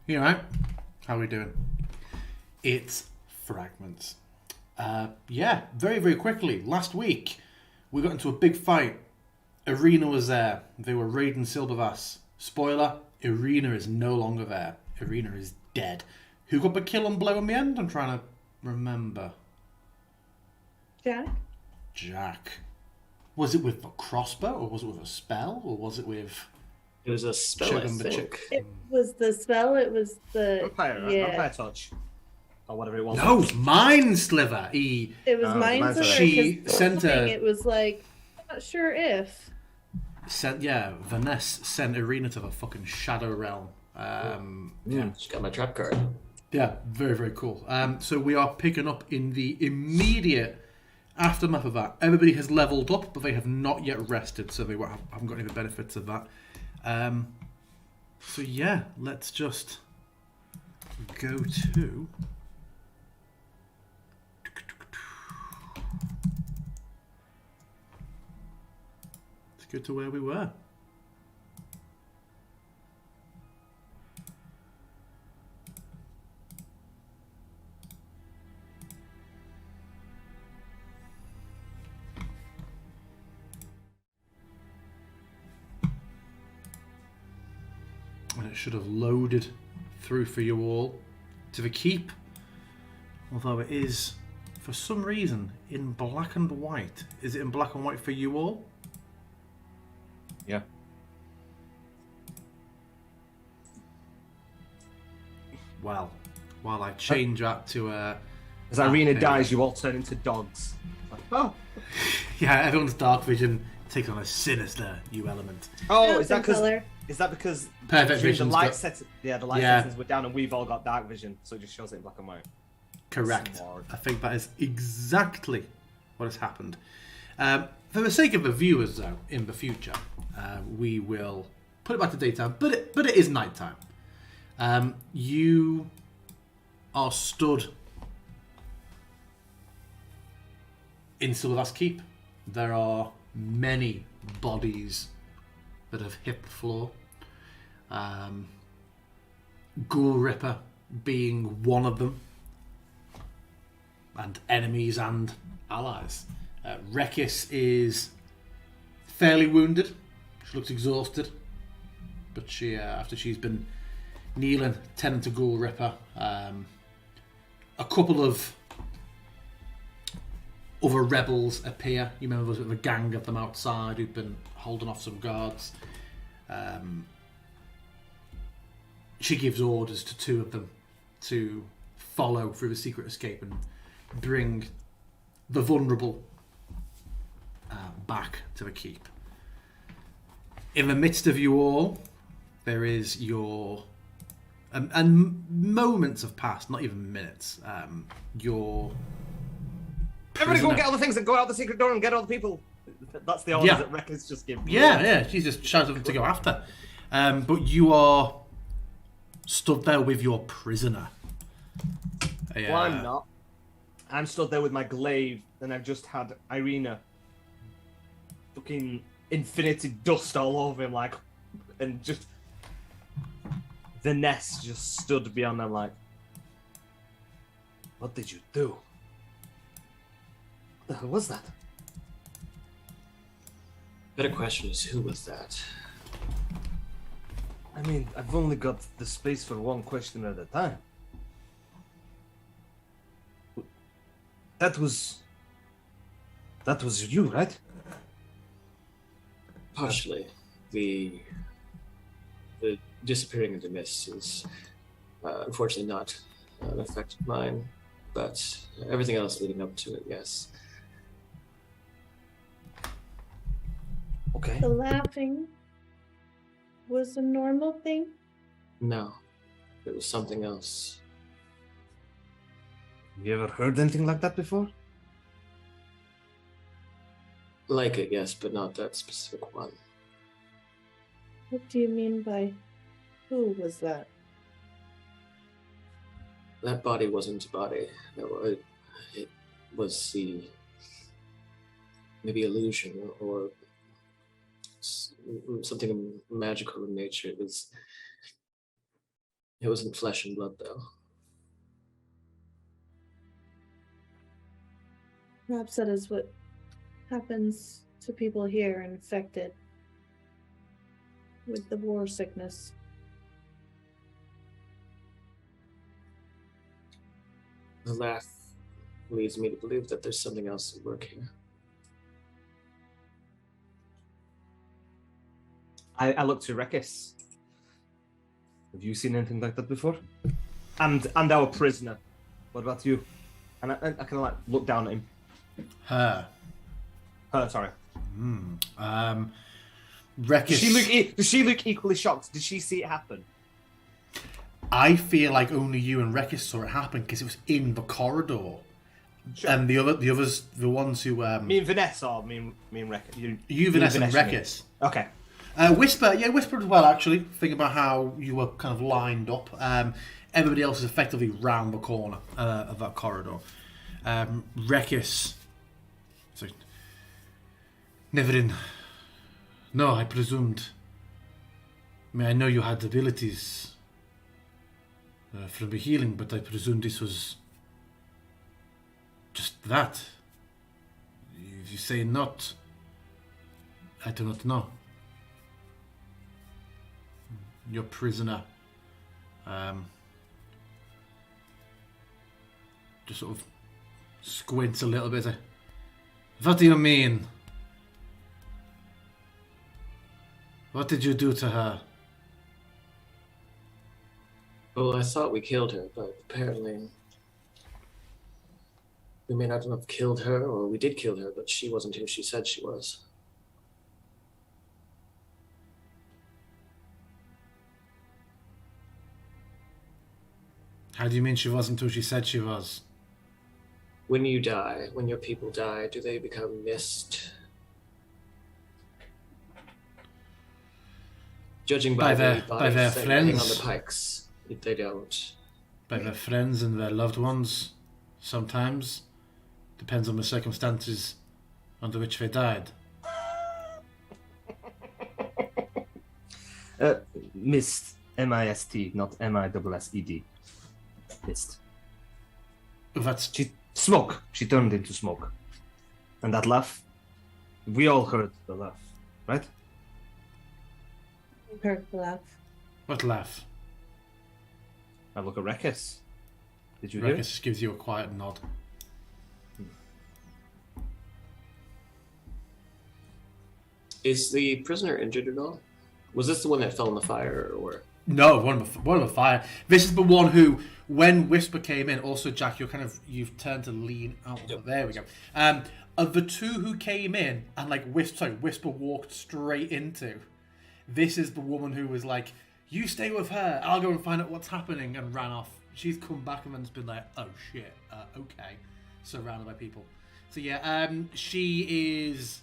You alright? How are we doing? It's Fragments. Yeah, very, very quickly. Last week, we got into a big fight. Arena was there. They were raiding Silbervass. Spoiler, Arena is no longer there. Arena is dead. Who got the kill and blow in the end? I'm trying to remember. Jack? Jack. Was it with a crossbow, or was it with a spell, or was it with... It was a spell, I think. It was the spell, it was the... Vampire touch. Or whatever it was. No, Mind Sliver. It was Mind Sliver. She sent a... It was like, I'm not sure if... Vanessa sent Arena to the fucking Shadow Realm. Yeah. She got my trap card. Yeah, very, very cool. So we are picking up in the immediate aftermath of that. Everybody has leveled up, but they have not yet rested, so they haven't got any of the benefits of that. So yeah, let's just go to... Let's go to where we were. And it should have loaded through for you all to the keep, although it is for some reason in black and white. Is it in black and white for you all? Yeah. Well, while I change that to as Irina dies, you all turn into dogs. Like, oh. Yeah, everyone's dark vision takes on a sinister new element. Oh, is that because perfect vision? The light settings were down, and we've all got dark vision, so it just shows it in black and white. Correct. Smart. I think that is exactly what has happened. For the sake of the viewers, though, in the future, we will put it back to daytime, but it is nighttime. You are stood in Silvervass Keep. There are many bodies that have hit the floor. Ghoul Ripper being one of them, and enemies and allies. Rekis is fairly wounded. She looks exhausted, but she, after she's been kneeling, tending to Ghoul Ripper, a couple of other rebels appear. You remember there was a gang of them outside who've been holding off some guards. She gives orders to two of them to follow through the secret escape and bring the vulnerable back to the keep. In the midst of you all, there is your... and moments have passed, not even minutes. Your... Everybody go and get all the things and go out the secret door and get all the people. That's the order that Rekka's just given. Yeah, she just shouts at them to go after. But you are stood there with your prisoner. Well, I'm not. I'm stood there with my glaive, and I've just had Irina fucking infinity dust all over him, like, and just the nest just stood beyond them, like, what did you do? What the hell was that? Better question is, who was that? I mean, I've only got the space for one question at a time. That was you, right? Partially. The disappearing into mist is unfortunately not an effect of mine, but everything else leading up to it, yes. Okay. The laughing was a normal thing? No, it was something else. Have you ever heard anything like that before? Like it, yes, but not that specific one. What do you mean by who was that? That body wasn't a body. No, it was the maybe illusion or something magical in nature. It was It wasn't flesh and blood, though. Perhaps that is what happens to people here infected with the war sickness. The laugh leads me to believe that there's something else at work here. I look to Rekis. Have you seen anything like that before? And our prisoner. What about you? And I kind of like look down at him. Her. Sorry. Rekis. Does she look equally shocked? Did she see it happen? I feel like only you and Rekis saw it happen because it was in the corridor. Sure. And the others, the ones who Me and Vanessa, or me and Rekis? You, Vanessa, and Rekis. Okay. Whisper as well, actually. Think about how you were kind of lined up. Everybody else is effectively round the corner of that corridor. Rekis. Sorry. Neverin. No, I presumed. I know you had abilities from the healing, but I presumed this was just that. If you say not, I do not know. Your prisoner just sort of squints a little bit. What do you mean? What did you do to her? Well, I thought we killed her, but apparently we may not have killed her, or we did kill her, but she wasn't who she said she was. How do you mean she wasn't who she said she was? When you die, when your people die, do they become mist? Judging by their bodies that hang on friends. the pikes, they don't. By their friends and their loved ones, sometimes. Depends on the circumstances under which they died. Mist. M-I-S-T, not M-I-S-S-E-D. Mist. That's Smoke. She turned into smoke. And that laugh, we all heard the laugh, right? You heard the laugh. what laugh? I look at Rekis. Did you hear Rekis it? just gives you a quiet nod. Is the prisoner injured at all? Was this the one that fell in the fire, or? No, one of the fire. This is the one who, when Whisper came in, also Jack, you've turned to lean out. Yep. There we go. Of the two who came in and like Whisper walked straight into, this is the woman who was like, "You stay with her. I'll go and find out what's happening," and ran off. She's come back and then's been like, "Oh shit, okay," surrounded by people. So yeah, she is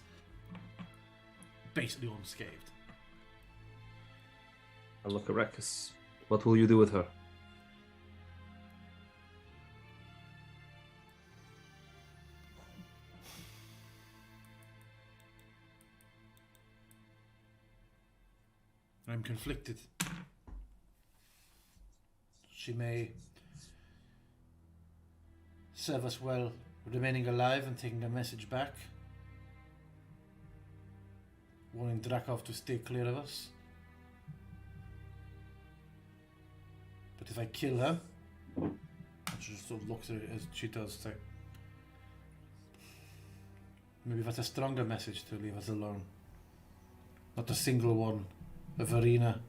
basically unscathed. I look at Rekis. What will you do with her? I'm conflicted. She may serve us well remaining alive and taking a message back, warning Drakov to stay clear of us. But if I kill her, she just sort of looks at it as she does, so maybe that's a stronger message to leave us alone. Not a single one of Arena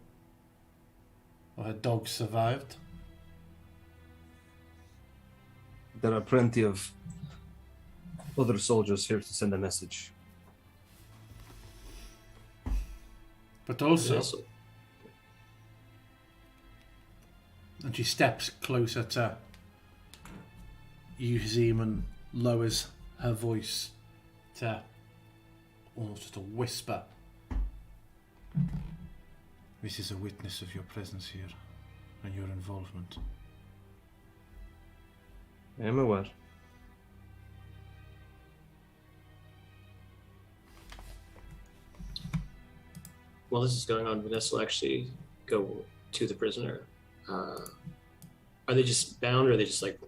or her dog survived. There are plenty of other soldiers here to send a message. But also, Yes. and she steps closer to Uzim and lowers her voice to almost just a whisper. This is a witness of your presence here and your involvement. I am aware. While this is going on, Vanessa will actually go to the prisoner. Are they just bound, or are they just like?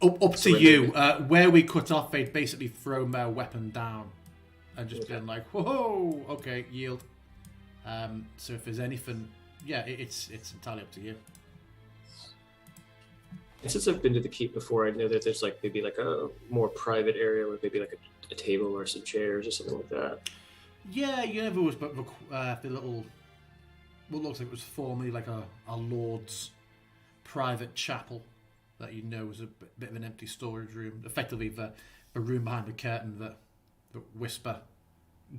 Up to you. Where we cut off, they'd basically thrown their weapon down and just been like, "Whoa, okay, yield." So if there's anything, yeah, it's entirely up to you. And since I've been to the keep before, I know that there's like maybe like a more private area with maybe like a table or some chairs or something like that. Yeah, you know, there was but the little, what looks like it was formerly like a lord's private chapel that you know was a bit of an empty storage room. Effectively, the room behind the curtain that Whisper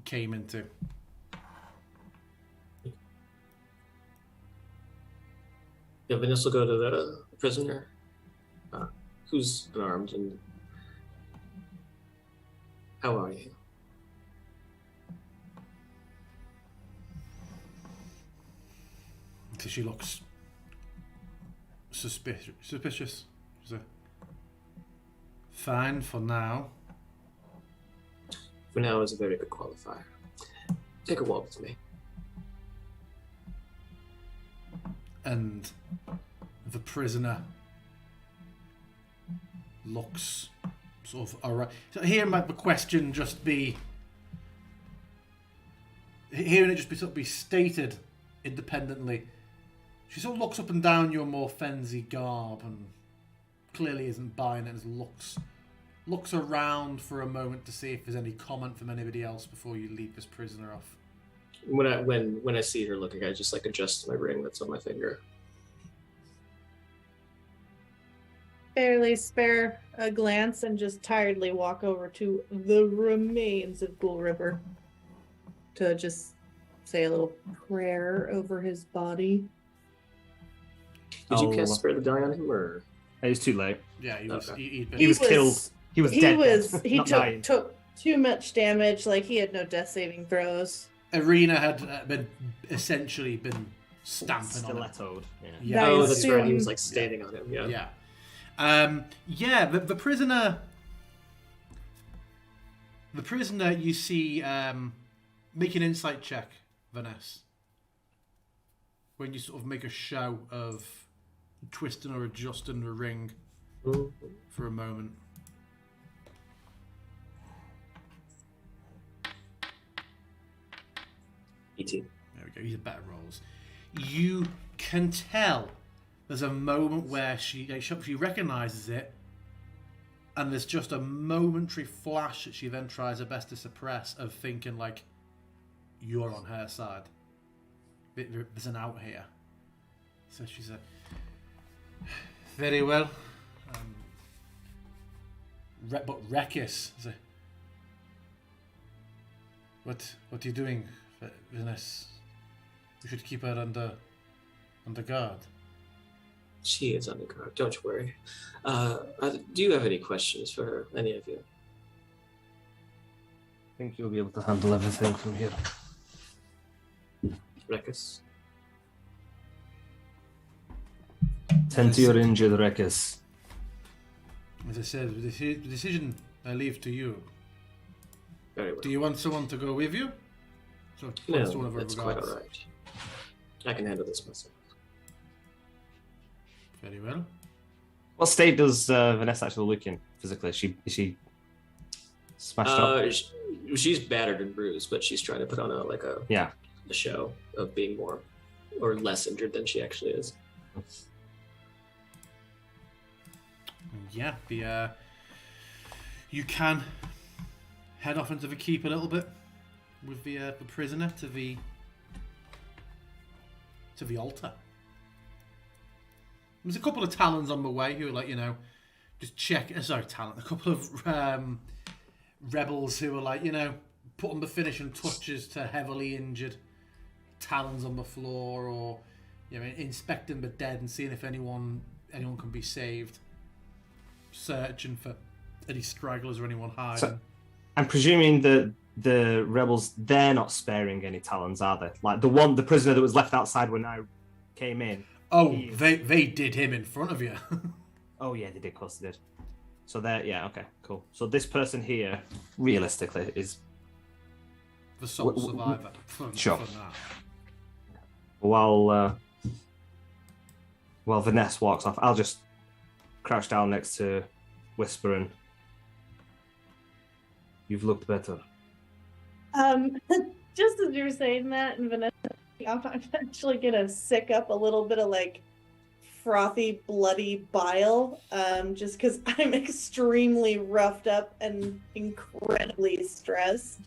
came into. Yeah, Vanessa will go to the prisoner, who's unarmed, and how are you? So she looks suspicious. She's like, fine for now. For now is a very good qualifier. Take a walk with me. And the prisoner looks sort of alright. So hearing the question just be, hearing it just be sort of be stated independently, she sort of looks up and down your more fensy garb and clearly isn't buying it. And looks around for a moment to see if there's any comment from anybody else before you lead this prisoner off. When I see her looking, I just like adjust my ring that's on my finger. Barely spare a glance and just tiredly walk over to the remains of Ghoul River to just say a little prayer over his body. Did you cast Spare the Die on him, or? It was too late. Yeah, he was. Okay. He was killed. He was dead. He took too much damage. Like he had no death saving throws. Arena had been stamping on him. Stilettoed. Yeah. Oh, that's right. He was like standing on him. Yeah. Yeah. The prisoner. The prisoner, you see, make an insight check, Vanessa. When you sort of make a show of twisting or adjusting the ring for a moment. ET. There we go. These are better rolls. You can tell there's a moment where she recognizes it, and there's just a momentary flash that she then tries her best to suppress of thinking like, you're on her side. There's an out here. So she's like, very well. But Rekis, what are you doing, Vanessa? We should keep her under guard. She is under guard. Don't you worry. Do you have any questions for her? Any of you? I think you'll be able to handle everything from here. Rekis? Tend to your injured, Rekis. As I said, the decision I leave to you. Very well. Do you want someone to go with you? So No, that's quite all right. I can handle this myself. Very well. What state does Vanessa actually look in physically? Is she smashed up? She's battered and bruised, but she's trying to put on a show of being more or less injured than she actually is. Yeah, you can head off into the keep a little bit with the prisoner to the altar. There's a couple of Talons on the way who are like, just check. Sorry, Talon. A couple of rebels who are like, putting the finishing touches to heavily injured Talons on the floor, or inspecting the dead and seeing if anyone can be saved. Searching for any stragglers or anyone hiding. So, I'm presuming that the rebels, they're not sparing any Talons, are they? Like the prisoner that was left outside when I came in. Oh, they did him in front of you. Oh yeah, they did. Of course they did. So okay, cool. So this person here, realistically, is the sole survivor. Sure. For now. While while Vanessa walks off, I'll just crouch down next to Whisper and you've looked better. Just as you were saying that, and Vanessa, I'm actually gonna sick up a little bit of like frothy, bloody bile, just because I'm extremely roughed up and incredibly stressed.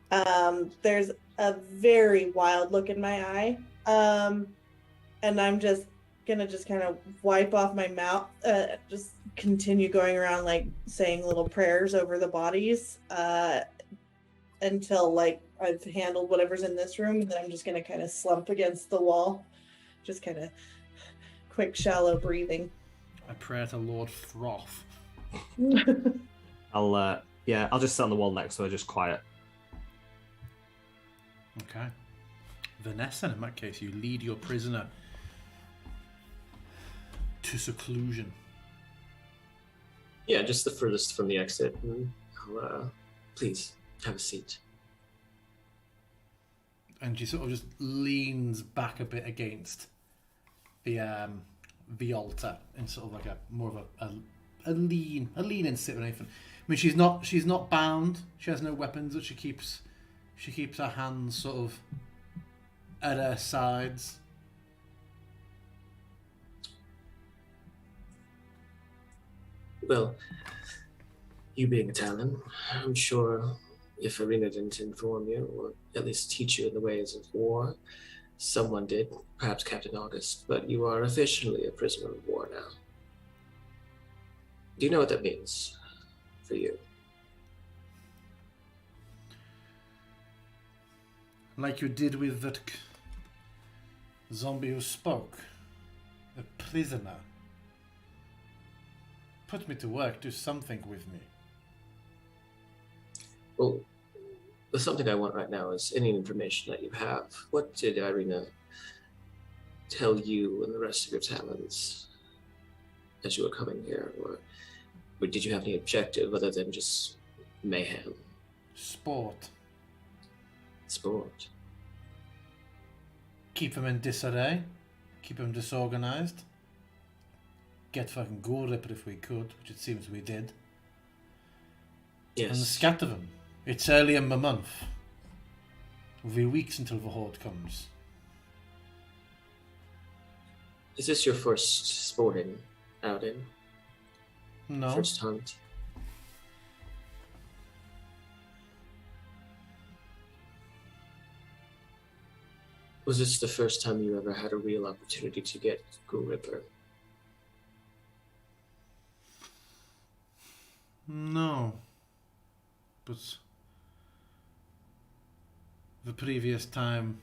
There's a very wild look in my eye, and I'm just gonna kind of wipe off my mouth, just continue going around like saying little prayers over the bodies, until like I've handled whatever's in this room, and then I'm just gonna kind of slump against the wall, just kind of quick shallow breathing. I pray to Lord Froth. I'll just sit on the wall next to her, just quiet. Okay. Vanessa, in that case, you lead your prisoner to seclusion. Yeah, just the furthest from the exit. Please, have a seat. And she sort of just leans back a bit against the altar in sort of like a more of a lean and sit with anything. I mean, she's not bound. She has no weapons, but she keeps her hands sort of at her sides. Well, you being Italian, I'm sure if Irina didn't inform you, or at least teach you in the ways of war, someone did, perhaps Captain August, but you are officially a prisoner of war now. Do you know what that means for you? Like you did with that zombie who spoke. A prisoner. Put me to work, do something with me. Well, the something I want right now is any information that you have. What did Irina tell you and the rest of your talents as you were coming here? Or did you have any objective other than just mayhem? Sport. Sport. Keep them in disarray. Keep them disorganized. Get fucking Ghoul Ripper if we could, which it seems we did. Yes. And scatter them. It's early in the month. It'll be weeks until the horde comes. Is this your first sporting outing? No. First hunt? Was this the first time you ever had a real opportunity to get Ghoul Ripper? No. But the previous time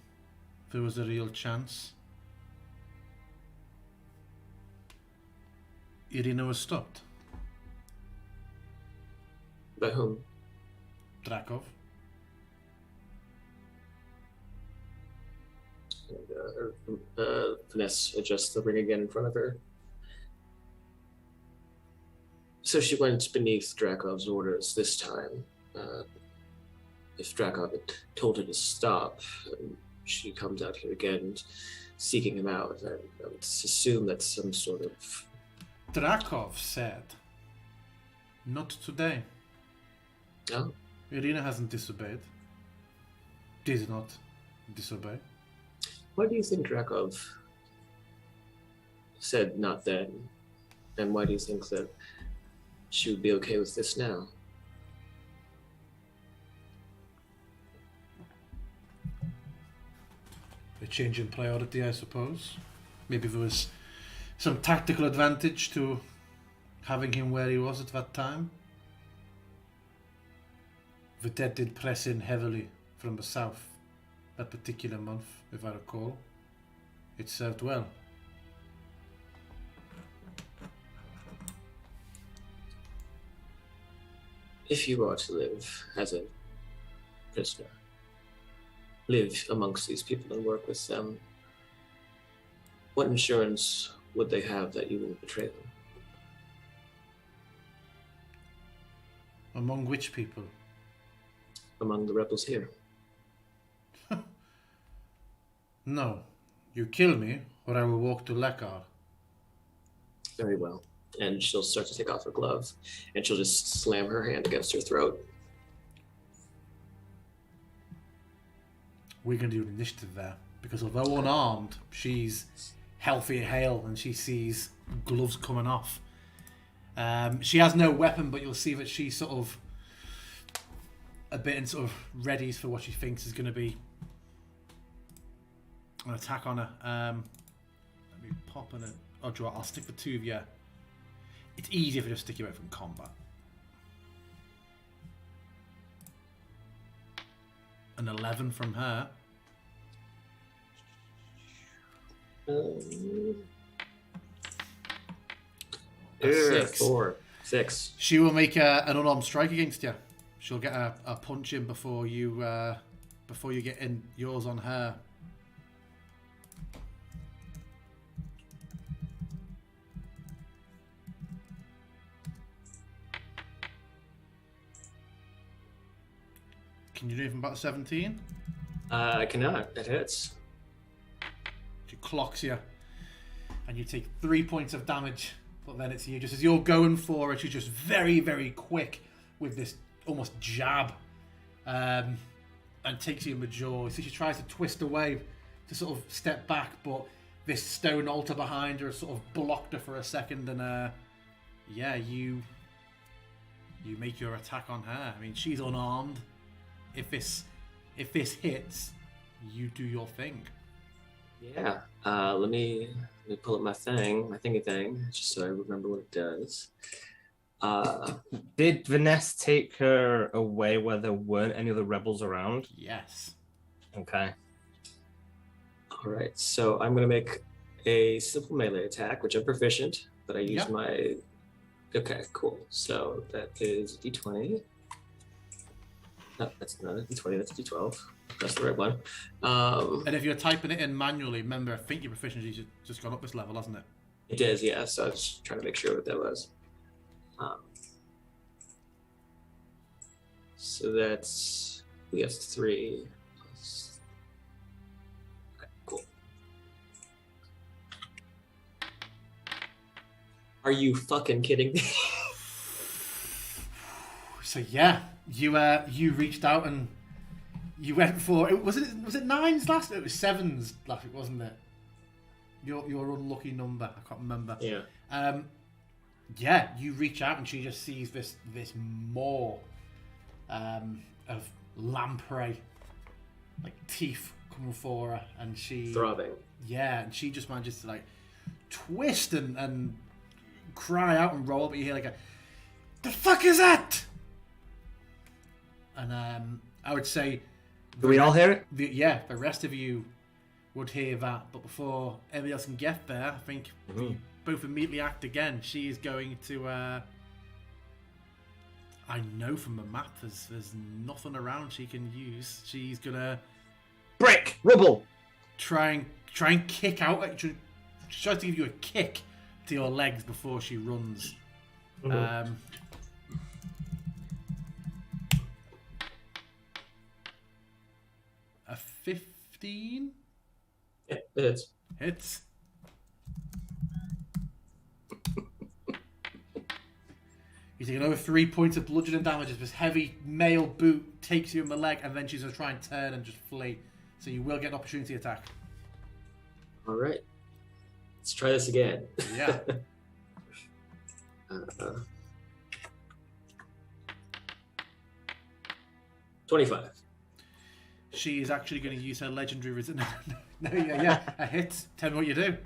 there was a real chance. Irina was stopped. By whom? Drakov. And, Vanessa adjusts the ring again in front of her. So she went beneath Drakov's orders this time. If Drakov had told her to stop, she comes out here again seeking him out. I would assume that's some sort of... Drakov said, not today. Oh, Irina hasn't disobeyed. Did not disobey. why do you think Drakov said not then? And why do you think that she would be okay with this now? A change in priority, I suppose. Maybe there was some tactical advantage to having him where he was at that time. The dead did press in heavily from the south that particular month, if I recall. It served well. If you are to live as a prisoner, live amongst these people and work with them, what insurance would they have that you won't betray them? Among which people? Among the rebels here. No. You kill me, or I will walk to Lekar. Very well. And she'll start to take off her glove, and she'll just slam her hand against her throat. We're going to do an initiative there, because although unarmed, she's healthy and hale, and she sees gloves coming off. She has no weapon, but you'll see that she's sort of a bit in sort of readies for what she thinks is going to be an attack on her. Let me pop in a... Oh, do you know what? I'll stick the two of you. It's easier if I just stick you away from combat. An 11 from her. Six. 6. She will make an unarmed strike against you. She'll get a punch in before you get in yours on her. Can you do anything about 17? I cannot. That hits. She clocks you, and you take 3 points of damage. But then it's you. Just as you're going for it, she's just very, very quick with this almost jab, and takes you in the jaw. So she tries to twist away to sort of step back, but this stone altar behind her sort of blocked her for a second, and yeah, you make your attack on her. I mean, she's unarmed. If this hits, you do your thing. Yeah. Let me pull up my thingy thing, just so I remember what it does. Did Vanessa take her away where there weren't any other rebels around? Yes. Okay. All right. So I'm gonna make a simple melee attack, which I'm proficient, but I use my. Okay, cool. So that is D20. No, that's not a D20. That's a D12. That's the right one. And if you're typing it in manually, remember, I think your proficiency's just gone up this level, hasn't it? It does, yeah. So I was trying to make sure what that was. So that's, we have 3 plus. Okay, cool. Are you fucking kidding me? So yeah, you reached out and you went for it. Was it 9s last? It was 7s last week, wasn't it? Your unlucky number. I can't remember. Yeah. Yeah, you reach out and she just sees this maw of lamprey, like teeth coming for her, and she Throbbing. Yeah, and she just manages to like twist and cry out and roll, but you hear like the fuck is that? And I would say, do we all hear it? The rest of you would hear that, but before everybody else can get there, I think you both immediately act again. She is going to. I know from the map there's nothing around she can use. She's gonna brick rubble. Try and kick out. She tries to give you a kick to your legs before she runs. A 15? Yeah, it is. Hits. You take another 3 points of bludgeoning damage as this heavy male boot takes you in the leg, and then she's going to try and turn and just flee. So you will get an opportunity attack. All right. Let's try this again. Yeah. 25. She is actually going to use her legendary resistance. Yeah, a hit. Tell me what you do.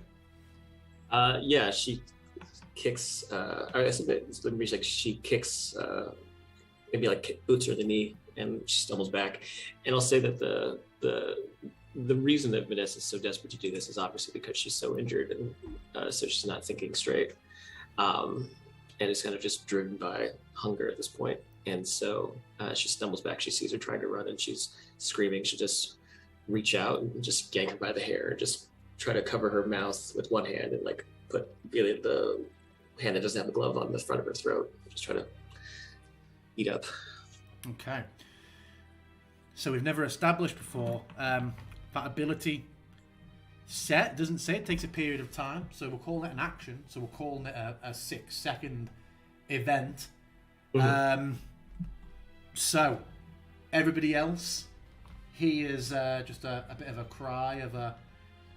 Yeah, she kicks. I guess it's like she kicks. Maybe like boots her in the knee, and she stumbles back. And I'll say that the reason that Vanessa is so desperate to do this is obviously because she's so injured, and so she's not thinking straight, and is kind of just driven by hunger at this point. And so she stumbles back. She sees her trying to run, and she's screaming. She just reach out and just yank her by the hair, and just try to cover her mouth with one hand, and like put really the hand that doesn't have the glove on the front of her throat. Just try to eat up. Okay. So we've never established before that ability set. It doesn't say it takes a period of time, so we're calling it an action. So we're calling it a 6-second event. So everybody else hears just a bit of a cry of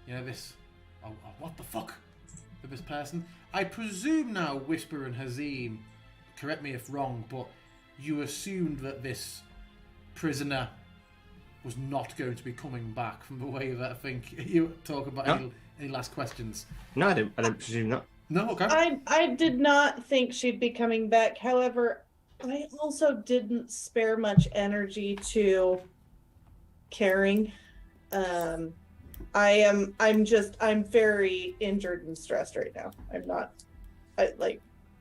this. Oh, what the fuck? For this person. I presume now, Whisper and Hazim, correct me if wrong, but you assumed that this prisoner was not going to be coming back from the way that I think you talk about. No. Any last questions? No, I didn't presume that. No, okay. I did not think she'd be coming back. However, I also didn't spare much energy to caring. I'm very injured and stressed right now.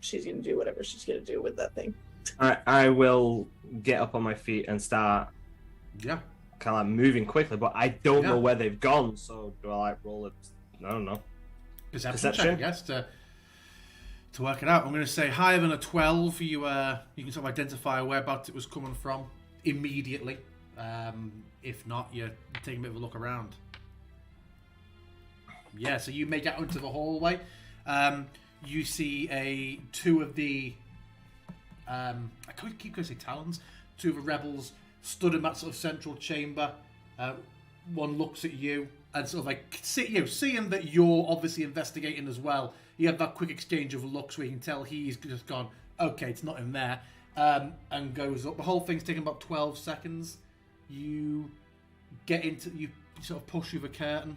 She's gonna do whatever she's gonna do with that thing. I will get up on my feet and start Yeah. kind of like moving quickly, but I don't Yeah. know where they've gone, so do I like roll it? I don't know. Perception check, I guess, to work it out. I'm going to say higher than a 12. You can sort of identify whereabouts it was coming from immediately. If not, you're taking a bit of a look around. Yeah, so you make it onto the hallway. You see two of the I keep going to say talons. Two of the rebels stood in that sort of central chamber. One looks at you and sort of like seeing that you're obviously investigating as well. You have that quick exchange of looks where you can tell he's just gone, okay, it's not in there, and goes up. The whole thing's taking about 12 seconds. You sort of push through the curtain.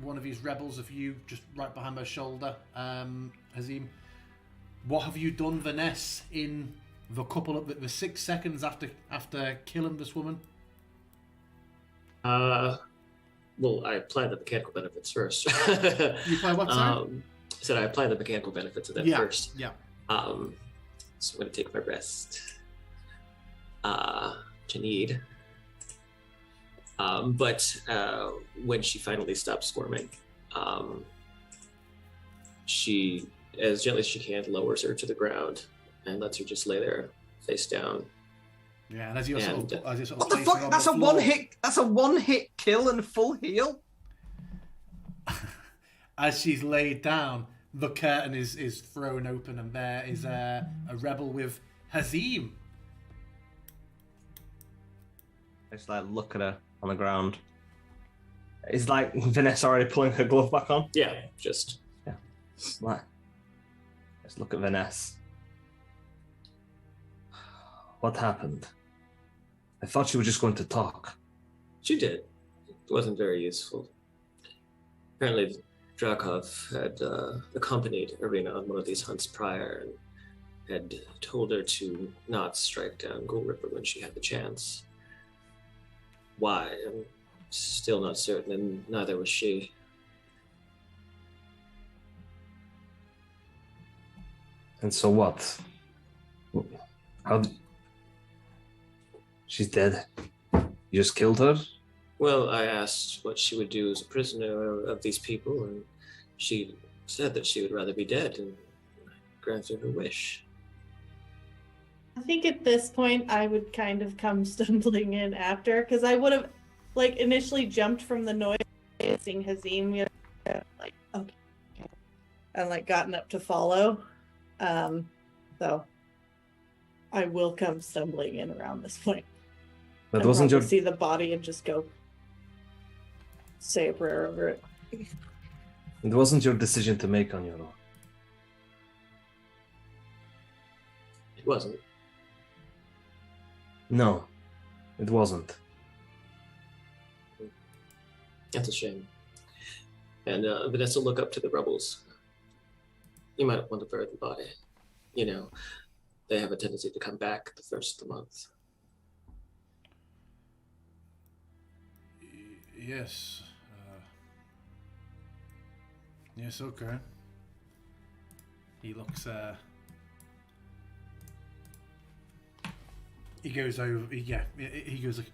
One of these rebels of you just right behind her shoulder. Hazim, what have you done, Vanessa, in the 6 seconds after killing this woman? Well, I applied the mechanical benefits first. You apply what, sorry? I said I applied the mechanical benefits of that first. Yeah. So I'm going to take my rest. To need. But when she finally stops squirming, she, as gently as she can, lowers her to the ground and lets her just lay there, face down. Yeah, and as you're sort of What the placing fuck? on That's the a floor- one-hit kill and full heal. As she's laid down, the curtain is thrown open, and there is a rebel with Hazim. I just like look at her on the ground. Is like Vanessa already pulling her glove back on? Yeah, just. Like, let's look at Vanessa. What happened? I thought you were just going to talk. She did. It wasn't very useful. Apparently, Drakov had accompanied Irina on one of these hunts prior and had told her to not strike down Ghoul Ripper when she had the chance. Why? I'm still not certain, and neither was she. And so what? How? She's dead. You just killed her? Well, I asked what she would do as a prisoner of these people, and she said that she would rather be dead, and I granted her wish. I think at this point I would kind of come stumbling in after, because I would have initially jumped from the noise, seeing Hazim, okay, and gotten up to follow. So I will come stumbling in around this point. That And wasn't your. probably see the body and just go say a prayer over it. It wasn't your decision to make on your own. It wasn't. No, it wasn't. That's a shame. And Vanessa, look up to the rebels. You might want to bury the body. You know, they have a tendency to come back the first of the month. Yes. Yes, okay. He looks, he goes over, he goes like,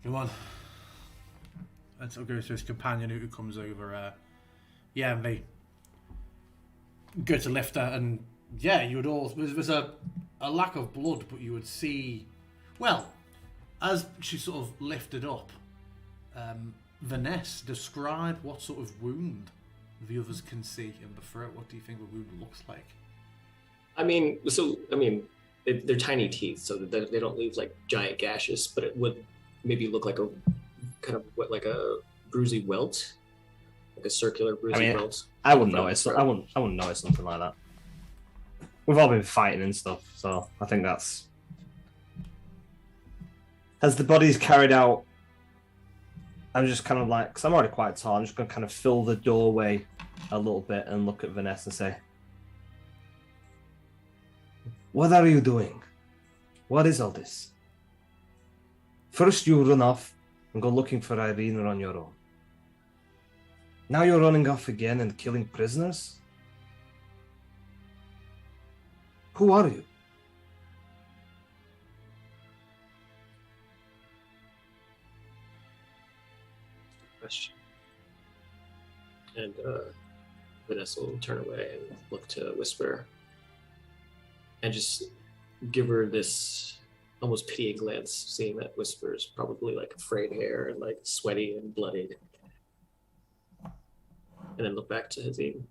come on. And sort of goes to his companion who comes over, and they go to lift her, and you would all, there's a lack of blood, but you would see, well, as she's sort of lifted up, Vanessa, describe what sort of wound the others can see in the throat. What do you think the wound looks like? They're tiny teeth, so they don't leave like giant gashes, but it would maybe look like a kind of like a bruisey welt, like a circular bruisey welt. I wouldn't notice. I wouldn't notice something like that. We've all been fighting and stuff, so I think that's. As the body's carried out, I'm just kind of like, because I'm already quite tall, I'm just going to kind of fill the doorway a little bit and look at Vanessa and say, "What are you doing? What is all this? First you run off and go looking for Irina on your own. Now you're running off again and killing prisoners? Who are you?" Question. And Vanessa will turn away and look to Whisper and just give her this almost pitying glance, seeing that Whisper's probably like frayed hair and like sweaty and bloodied. And then look back to Hazim.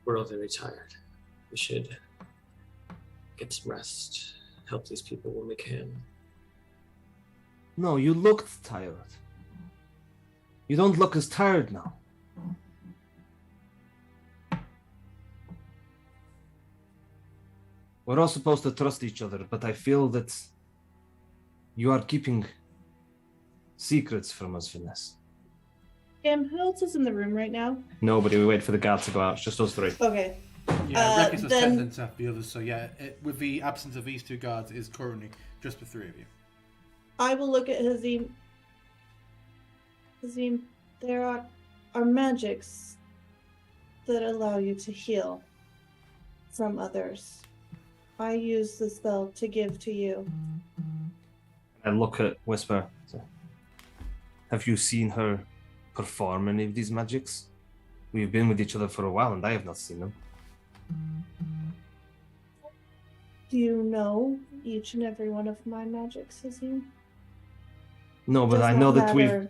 We're all very tired. We should get some rest, help these people when we can. No, you looked tired. You don't look as tired now. We're all supposed to trust each other, but I feel that you are keeping secrets from us, Vanessa. Who else is in the room right now? Nobody. We wait for the guards to go out. It's just us three. Okay. Yeah, Rekis was then- tending to the others, so yeah, with the absence of these two guards, it is currently just the three of you. I will look at Hazim. Hazim, there are magics that allow you to heal from others. I use the spell to give to you. I look at Whisper. Have you seen her perform any of these magics? We've been with each other for a while and I have not seen them. Do you know each and every one of my magics, Hazim? No, but Does I not know that we've... matter.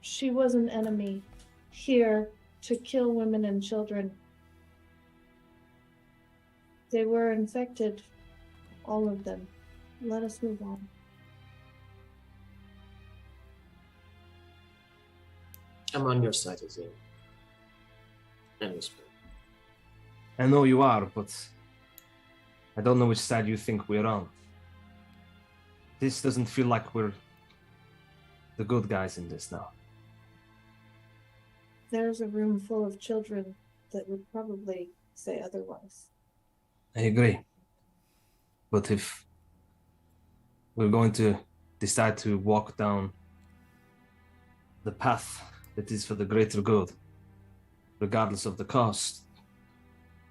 She was an enemy, here to kill women and children. They were infected, all of them. Let us move on. I'm on your side, Hazim. And Whisper. I know you are, but I don't know which side you think we're on. This doesn't feel like we're the good guys in this now. There's a room full of children that would probably say otherwise. I agree. But if we're going to decide to walk down the path that is for the greater good, regardless of the cost,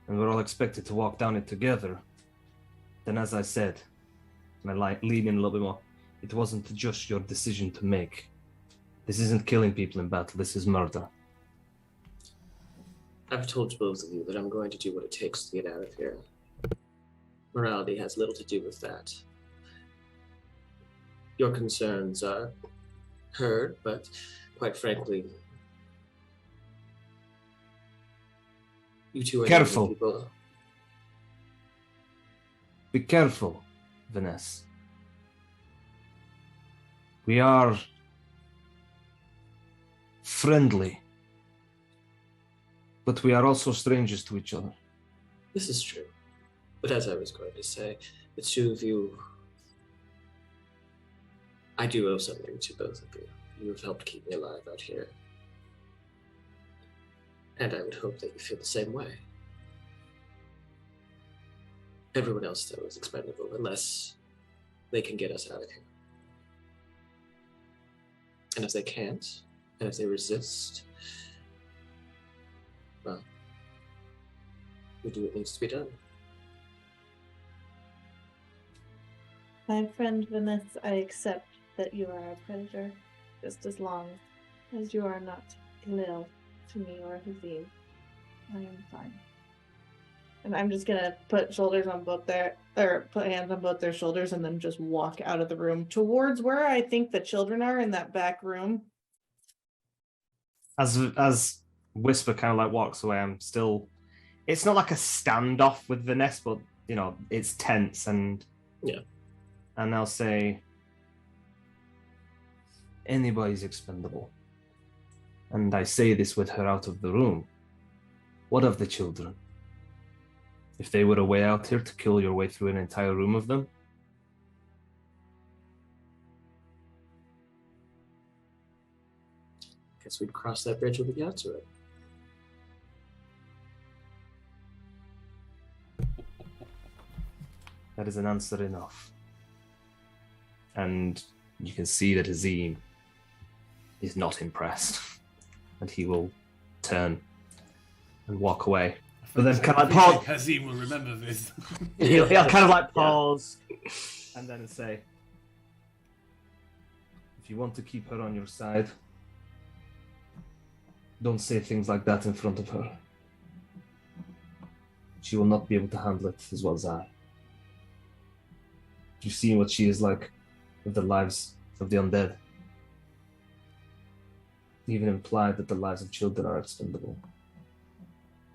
and we're all expected to walk down it together, then as I said, and I lean in a little bit more, it wasn't just your decision to make. This isn't killing people in battle, this is murder. I've told both of you that I'm going to do what it takes to get out of here. Morality has little to do with that. Your concerns are heard, but quite frankly, you two are Careful. people. Be careful, Vanessa. We are friendly, but we are also strangers to each other. This is true. But as I was going to say, the two of you, I do owe something to both of you. You have helped keep me alive out here. And I would hope that you feel the same way. Everyone else, though, is expendable unless they can get us out of here. And if they can't, and if they resist, well, we do what needs to be done. My friend Vanessa, I accept that you are a predator, just as long as you are not ill to me or Hazim. I am fine. And I'm just gonna put hands on both their shoulders and then just walk out of the room towards where I think the children are in that back room. As Whisper kind of like walks away, I'm still. It's not like a standoff with Vanessa, but you know it's tense and. Yeah. And I'll say. Anybody's expendable. And I say this with her out of the room. What of the children? If they were away out here to kill your way through an entire room of them? Guess we'd cross that bridge when we got to it. That is an answer enough. And you can see that Azim is not impressed. And he will turn and walk away. But then kind of like pause. Hazim will remember this. He'll kind of like pause and then say, if you want to keep her on your side, don't say things like that in front of her. She will not be able to handle it as well as I. You've seen what she is like with the lives of the undead. Even implied that the lives of children are expendable.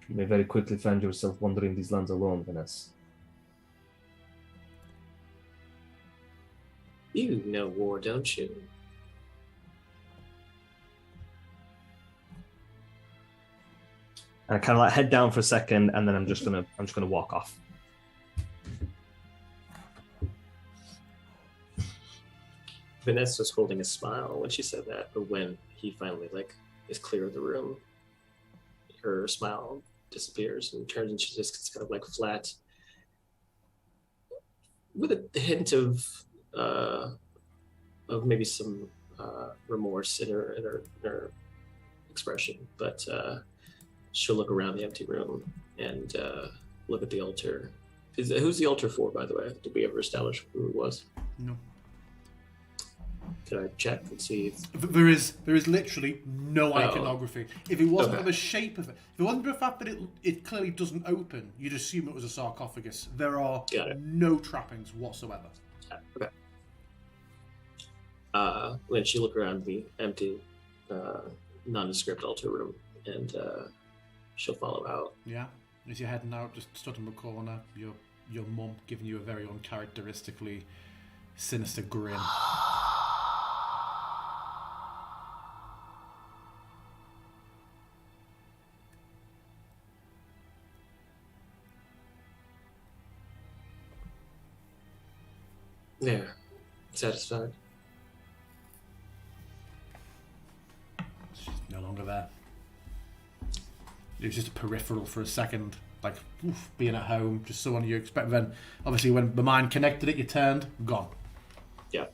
You may very quickly find yourself wandering these lands alone, Vanessa. You know war, don't you? And I kind of like head down for a second, and then I'm just gonna walk off. Vanessa was holding a smile when she said that, but when he finally is clear of the room, her smile disappears and turns into just kind of like flat, with a hint of maybe some remorse in her expression. But she'll look around the empty room and look at the altar. Who's the altar for, by the way? Did we ever establish who it was? No. Can I check and see? There is literally no iconography. If it wasn't Okay. for the shape of it, if it wasn't for the fact that it clearly doesn't open, you'd assume it was a sarcophagus. There are no trappings whatsoever. Okay. When she look around the empty, nondescript altar room, and she'll follow out. Yeah. As you're heading out, just stood in the corner, your mum giving you a very uncharacteristically sinister grin. There. Satisfied? She's no longer there. It was just a peripheral for a second, like being at home, just someone you expect. Then, obviously, when the mind connected it, you turned, gone. Yeah.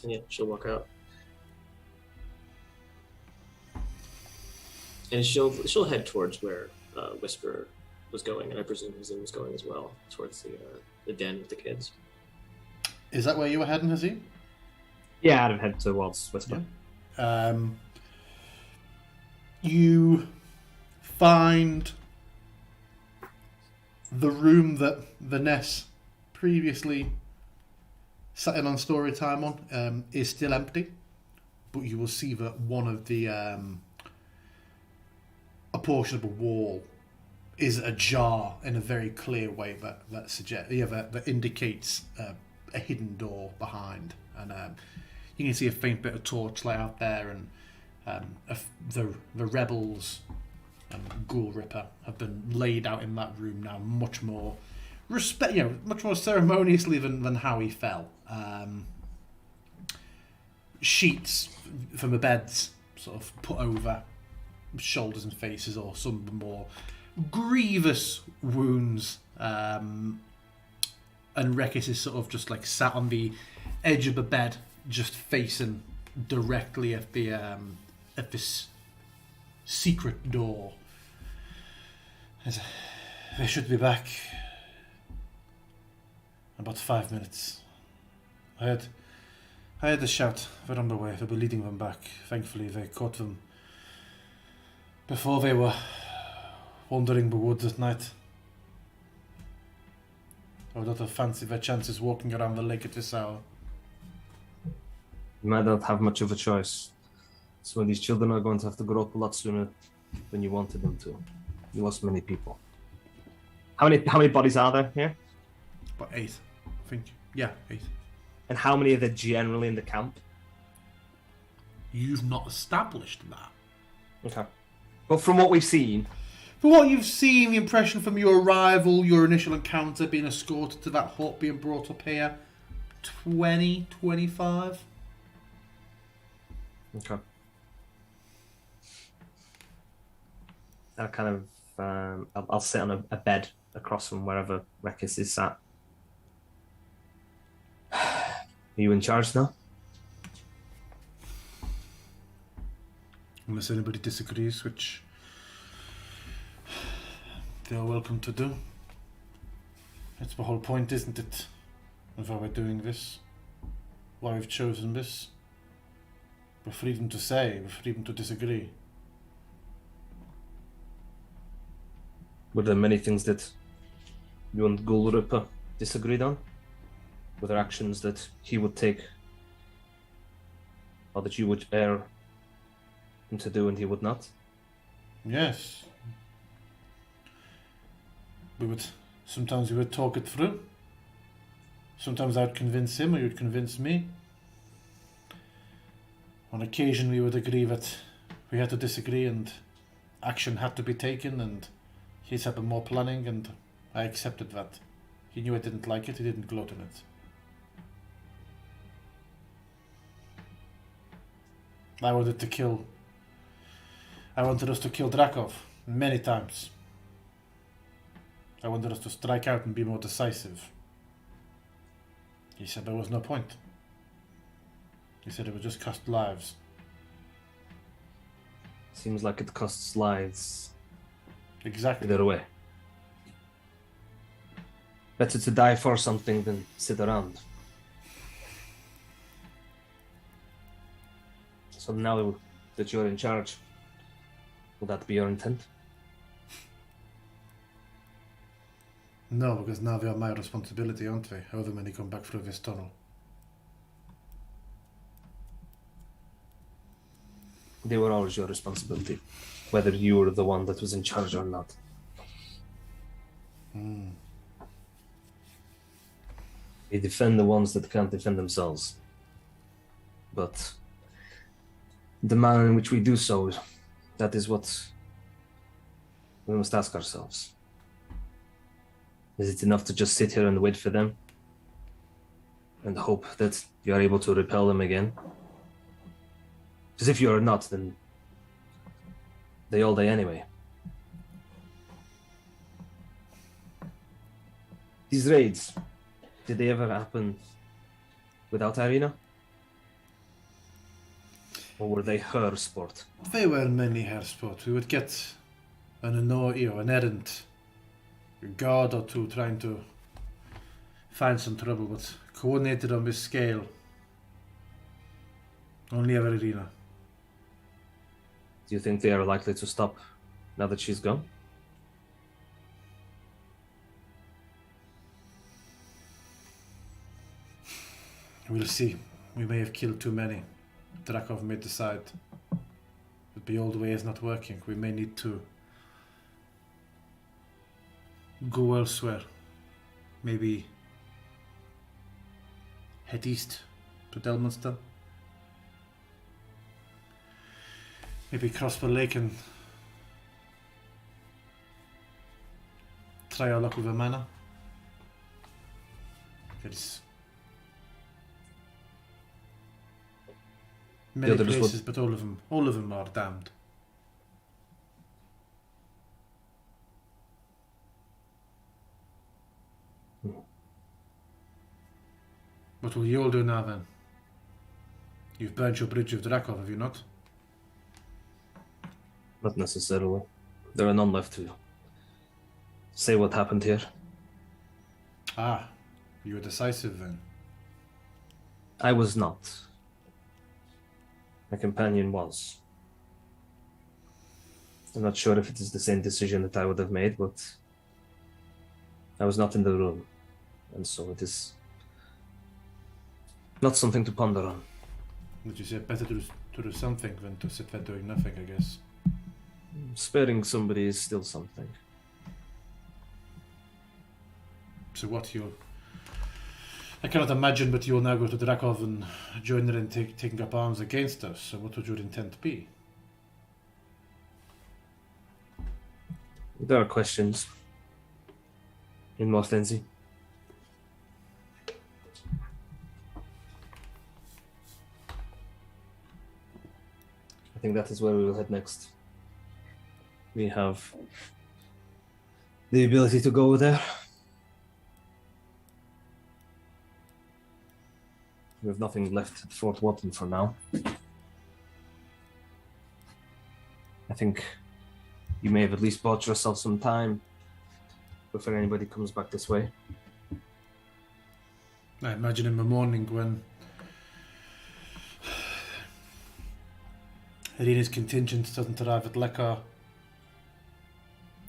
And yeah, she'll walk out. And she'll head towards where Whisper was going, and I presume Hazim was going as well, towards the den with the kids. Is that where you were heading, Hazim? Yeah, I'd head towards Whisper. Yeah. You find the room that Vanessa previously sat in on story time on is still empty, but you will see that one of the a portion of a wall is ajar in a very clear way that suggests that indicates a hidden door behind, and you can see a faint bit of torchlight out there, and the rebels and Ghoul Ripper have been laid out in that room now, much more much more ceremoniously than how he fell. Sheets from the beds sort of put over shoulders and faces, or some of the more grievous wounds. And Rekis is sort of just like sat on the edge of the bed, just facing directly at this secret door. They should be back in about 5 minutes. I had the shout. They're on the way. They'll be leading them back. Thankfully, they caught them before they were wandering the woods at night. I would not have fancied their chances walking around the lake at this hour. You might not have much of a choice. Some of these children are going to have to grow up a lot sooner than you wanted them to. You lost many people. How many bodies are there here? About 8, I think. Yeah, 8. And how many are there generally in the camp? You've not established that. Okay. But from what we've seen... From what you've seen, the impression from your arrival, your initial encounter, being escorted to that hut, being brought up here, 20, 25. Okay. I'll kind of... I'll sit on a bed across from wherever Rekis is sat. Are you in charge now? Unless anybody disagrees, which they are welcome to do. That's the whole point, isn't it? Of why we're doing this. Why we've chosen this. We're freedom to say, we're freedom to disagree. Were there many things that you and Gulripper disagreed on? Were there actions that he would take or that you would err him to do and he would not? Yes. Sometimes we would talk it through. Sometimes I would convince him or he would convince me. On occasion we would agree that we had to disagree and action had to be taken, and he's had more planning, and I accepted that. He knew I didn't like it, he didn't gloat on it. I wanted us to kill Drakov many times. I wanted us to strike out and be more decisive. He said there was no point. He said it would just cost lives. Seems like it costs lives. Exactly. Either way. Better to die for something than sit around. So now that you're in charge, will that be your intent? No, because now they are my responsibility, aren't they? However many come back through this tunnel. They were always your responsibility, whether you were the one that was in charge or not. They defend the ones that can't defend themselves. But the manner in which we do so, that is what we must ask ourselves. Is it enough to just sit here and wait for them and hope that you are able to repel them again? Because if you are not, then they all die anyway. These raids, did they ever happen without Irina? Or were they her sport? They were mainly her sport. We would get an errant, a guard or two trying to find some trouble, but coordinated on this scale, only ever Irina. Do you think they are likely to stop now that she's gone? We'll see. We may have killed too many. Drakov may decide that the old way is not working. We may need to go elsewhere. Maybe head east to Delmonster. Maybe cross the lake and try our luck with a manor. There's many places, but all of them are damned. What will you all do now then? You've burnt your bridge with Drakov, have you not? Not necessarily. There are none left to say what happened here. Ah, you were decisive then. I was not. My companion was. I'm not sure if it is the same decision that I would have made, but I was not in the room, and so it is not something to ponder on. As you said, better to do something than to sit there doing nothing, I guess. Sparing somebody is still something. So what I cannot imagine, but you will now go to Drakov and join her in taking up arms against us. So what would your intent be? There are questions in more frenzy. I think that is where we will head next. We have the ability to go there. We have nothing left at Fort Watton for now. I think you may have at least bought yourself some time before anybody comes back this way. I imagine in the morning when Irina's contingent doesn't arrive at Lekar,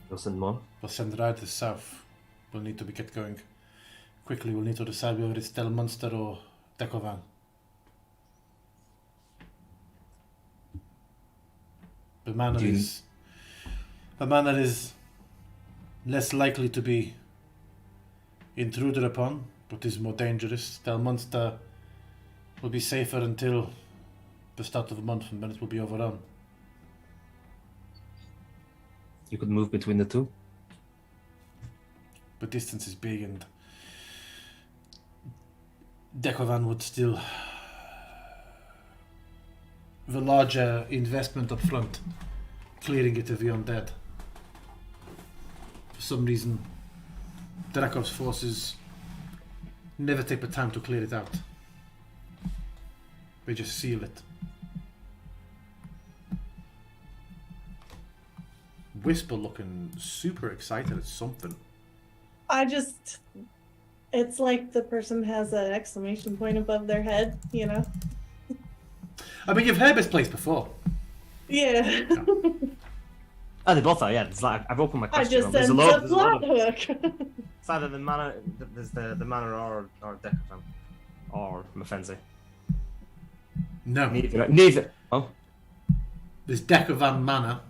They'll send more. we'll send riders south. We'll need to get going quickly. We'll need to decide whether it's Del Munster or Dekovan. The manor is less likely to be intruded upon, but is more dangerous. Del Munster will be safer until the start of the month, and then it will be overrun. You could move between the two. But distance is big, and Dekovan would still the larger investment up front, clearing it of the undead. For some reason, Drakov's forces never take the time to clear it out. They just seal it. Whisper looking super excited at something. It's like the person has an exclamation point above their head, you know? I mean, you've heard this place before. Yeah. Oh, they both are, yeah. It's like, I've opened my I question. just There's sent a a lot. plot hook. It's either the manor, there's the manor or Decovan, or Mafenzi. No. Neither. Oh. There's Dekovan Manor.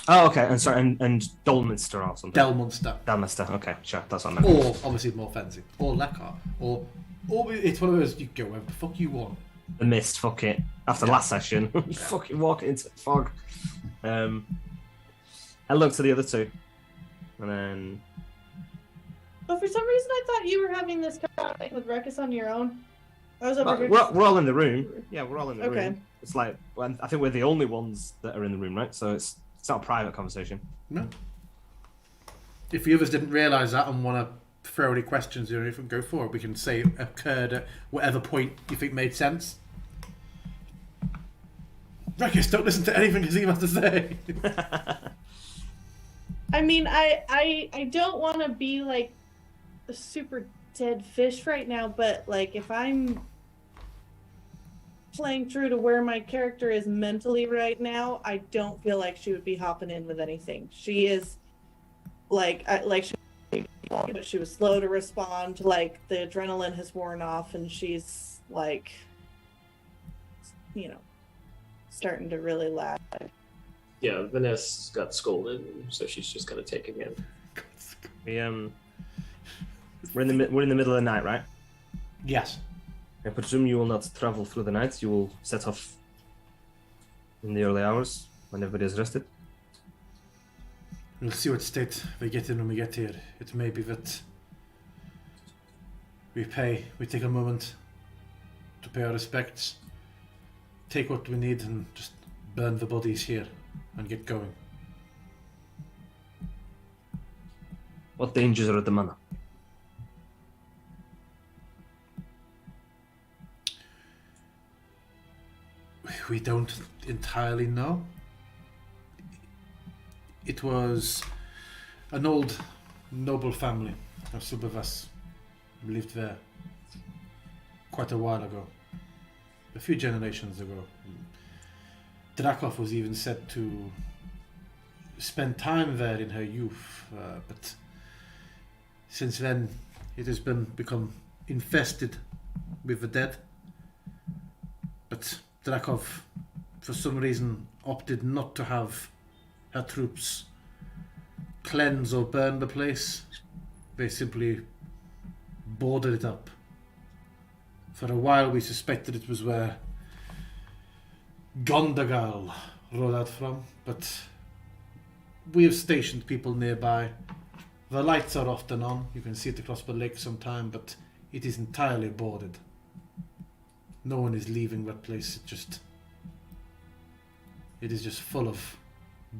Oh, okay. And sorry, and Dolminster or something. Del Munster. Dalminster. Okay, sure. That's what I meant. Or, obviously, more fancy. Or Lekar. Or it's one of those, you go wherever the fuck you want. The mist. Fuck it. After last session, you fucking walk into fog. I looked to the other two, and then. But for some reason, I thought you were having this conversation with Rekus on your own. I was over here. We're all in the room. Yeah, we're all in the Okay. room. It's like, well, I think we're the only ones that are in the room, right? So it's not a private conversation. No. If the others didn't realise that and want to throw any questions or anything, go for it. We can say it occurred at whatever point you think made sense. Rekus, don't listen to anything Kazim has to say. I mean, I don't want to be like a super dead fish right now, but like if I'm playing true to where my character is mentally right now, I don't feel like she would be hopping in with anything. She is she was slow to respond. Like the adrenaline has worn off, and she's like, starting to really lag. Yeah, Vanessa got scolded, so she's just kind of taking it. We're in the middle of the night, right? Yes. I presume you will not travel through the night. You will set off in the early hours when everybody is rested. We'll see what state we get in when we get here. It may be that we take a moment to pay our respects, take what we need, and just burn the bodies here and get going. What dangers are at the manor? We don't entirely know. It was an old noble family. Some of us lived there quite a while ago, a few generations ago. Drakov was even said to spend time there in her youth, but since then it has become infested with the dead. But Drakov, for some reason, opted not to have her troops cleanse or burn the place. They simply boarded it up. For a while we suspected it was where Gondagal rode out from, but we have stationed people nearby. The lights are often on, you can see it across the lake sometime, but it is entirely boarded. No one is leaving that place, it is just full of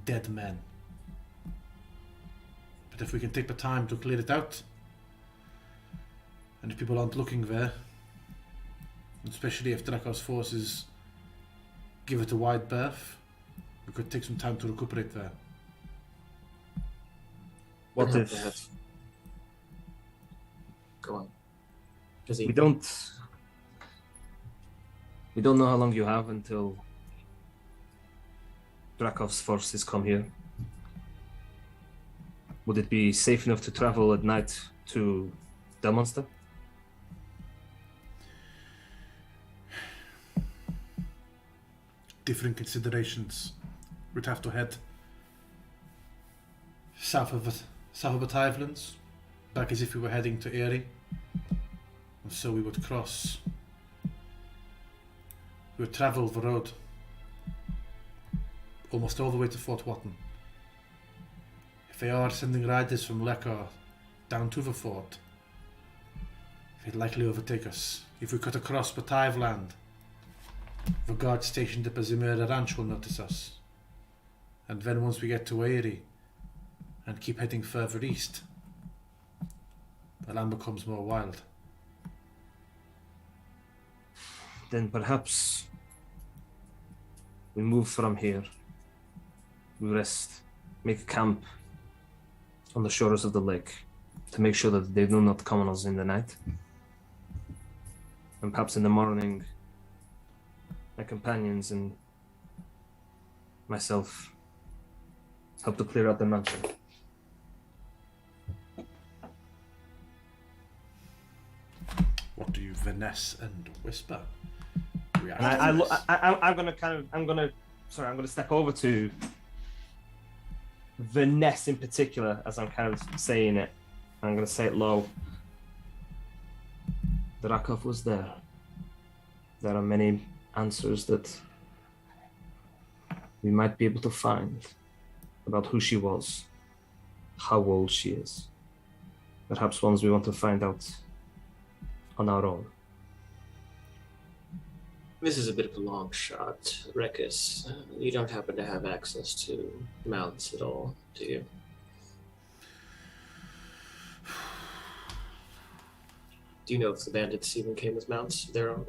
dead men. But if we can take the time to clear it out, and if people aren't looking there, especially if Drakov's forces give it a wide berth, we could take some time to recuperate there. What We'll if have to have- Go on. we don't know how long you have until Drakov's forces come here? Would it be safe enough to travel at night to Delmonster? Different considerations. We'd have to head south of the Tidelands, back as if we were heading to Erie. And so we would cross. We would travel the road almost all the way to Fort Watton. If they are sending riders from Lekar down to the fort, they'd likely overtake us. If we cut across the Tideland, the guards stationed at the Zimera Ranch will notice us. And then once we get to Erie and keep heading further east, the land becomes more wild. Then perhaps we move from here. We rest, make camp on the shores of the lake to make sure that they do not come on us in the night. And perhaps in the morning, my companions and myself help to clear out the mansion. What do you finesse and whisper? And I'm gonna step over to Vanessa in particular as I'm kind of saying it. I'm gonna say it low. Drakov was there. There are many answers that we might be able to find about who she was, how old she is. Perhaps ones we want to find out on our own. This is a bit of a long shot, Rekus. You don't happen to have access to mounts at all, do you? Do you know if the bandits even came with mounts of their own?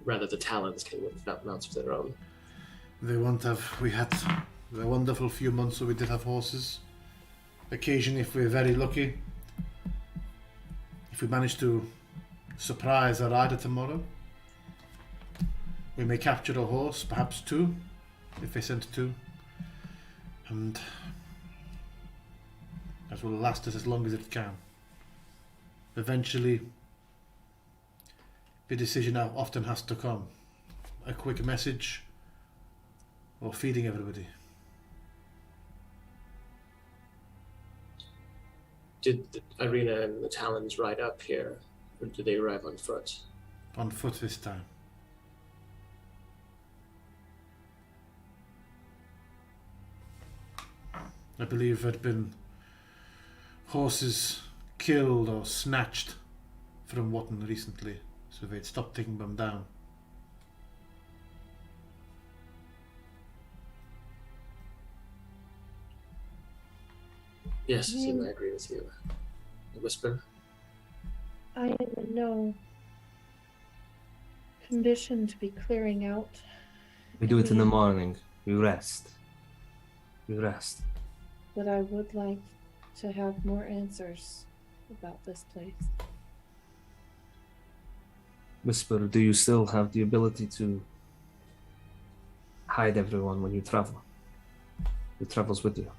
Rather, the Talons came with mounts of their own. They won't have. We had a wonderful few months where we did have horses. Occasionally, if we're very lucky, if we manage to surprise a rider tomorrow, we may capture a horse, perhaps two, if they send two. And that will last us as long as it can. Eventually, the decision often has to come. A quick message or feeding everybody. Did Irina and the Talons ride up here, or did they arrive on foot? On foot this time. I believe there had been horses killed or snatched from Watton recently, so they'd stopped taking them down. Yes, I agree with you. The whisper. I am in no condition to be clearing out. We do it in the morning. We rest. We rest. But I would like to have more answers about this place. Whisper, do you still have the ability to hide everyone when you travel? Who travels with you?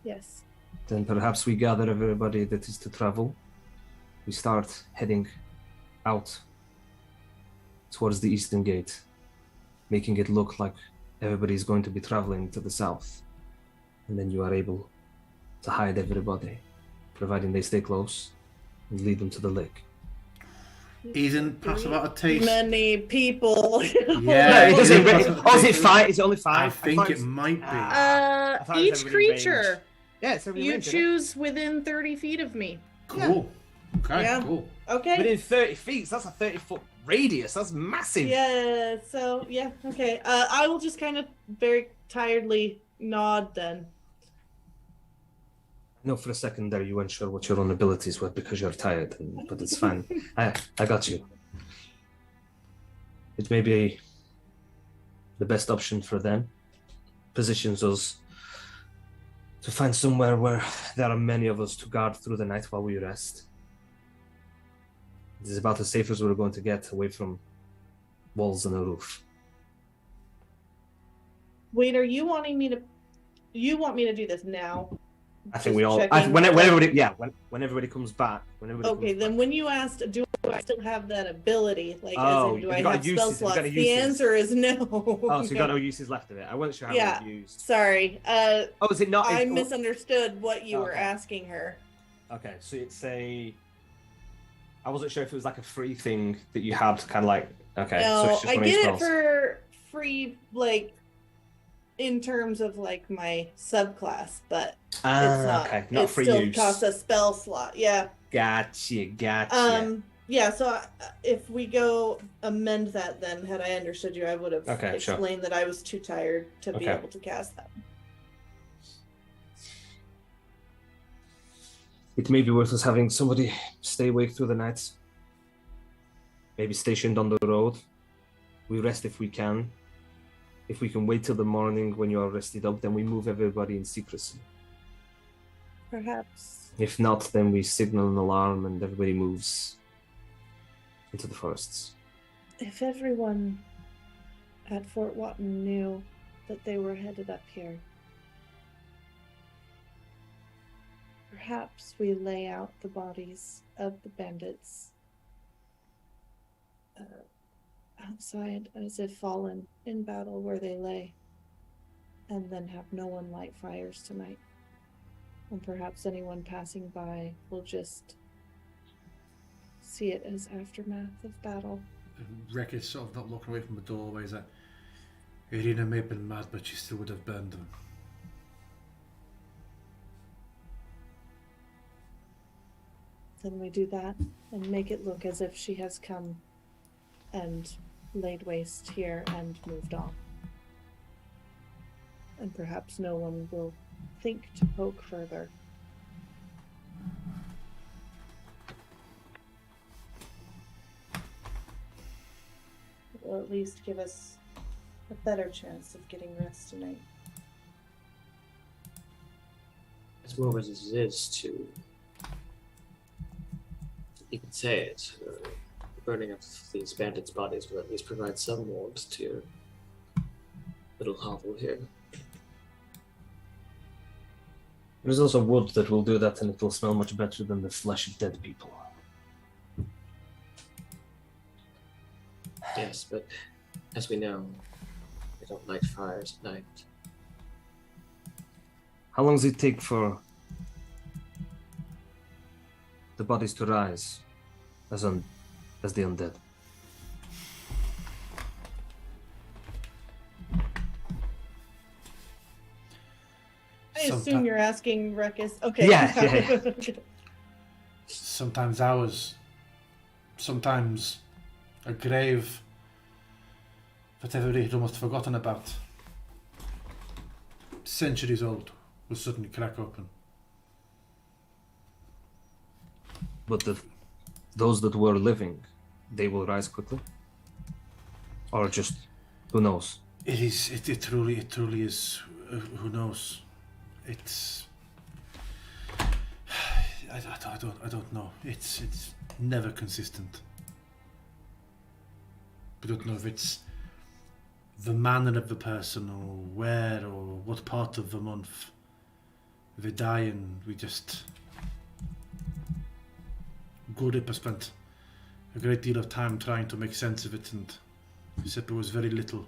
Yes. Then perhaps we gather everybody that is to travel. We start heading out towards the eastern gate making it look like everybody's going to be traveling to the south. And then you are able to hide everybody, providing they stay close, and lead them to the lake. He didn't pass about a taste. Many people. Yeah. Is it 5? Is it only 5? I think it might be. I thought it was Each everybody creature, ranged. Yeah, it's everybody you ranged, isn't it? choose within 30 feet of me. Cool. Okay, Yeah. cool. Okay. Within 30 feet, so that's a 30-foot radius. That's massive. Yeah, so, yeah, okay. I will just kind of very tiredly nod then. I know for a second there you weren't sure what your own abilities were because you're tired, but it's fine. I got you. It may be the best option for them. Positions us to find somewhere where there are many of us to guard through the night while we rest. This is about as safe as we're going to get away from walls and a roof. Wait, are you wanting me to... You want me to do this now? I think Just we all. checking. When everybody comes back. Okay, then when you asked, do I still have that ability? Like, Oh, as in, do have I you got have a spell uses? Have you got slots? a The uses? answer is no. Oh, so you got no uses left of it. I wasn't sure how Yeah. it was used. Sorry. Oh, is it not? I is- misunderstood what you were Okay. asking her. Okay, so it's a. I wasn't sure if it was like a free thing that you had, kind of like. Okay, so No, it's just I one of your get it spells. for free, like, in terms of, like, my subclass, but it's not. Okay, not it free still use. costs a spell slot, yeah. Gotcha. Yeah, so if we go amend that, then had I understood you, I would have Okay, sure. explained that I was too tired to be Okay. able to cast that. It may be worth us having somebody stay awake through the night. Maybe stationed on the road. We rest if we can. If we can wait till the morning when you are rested up, then we move everybody in secrecy. Perhaps. If not, then we signal an alarm and everybody moves into the forests. If everyone at Fort Watton knew that they were headed up here, perhaps we lay out the bodies of the bandits outside as if fallen in battle where they lay, and then have no one light fires tonight. And perhaps anyone passing by will just see it as aftermath of battle. Rick is sort of not looking away from the doorway. Is that Irina may have been mad, but she still would have burned them. Then we do that and make it look as if she has come and laid waste here and moved on. And perhaps no one will think to poke further. It will at least give us a better chance of getting rest tonight. As morbid as it is to, you can say it, burning up these bandits' bodies will at least provide some warmth to your little hovel here. There's also wood that will do that, and it will smell much better than the flesh of dead people. Yes, but as we know, they don't light fires at night. How long does it take for the bodies to rise as the undead? I assume you're asking Ruckus. Okay. Yeah. Sometimes hours. Sometimes a grave that everybody had almost forgotten about. Centuries old will suddenly crack open. But those that were living, they will rise quickly? Or just, who knows? It truly is. Who knows? It's. I don't know. It's never consistent. We don't know if it's the manner of the person or where or what part of the month they die in. We just. Gorip spent a great deal of time trying to make sense of it, and except there was very little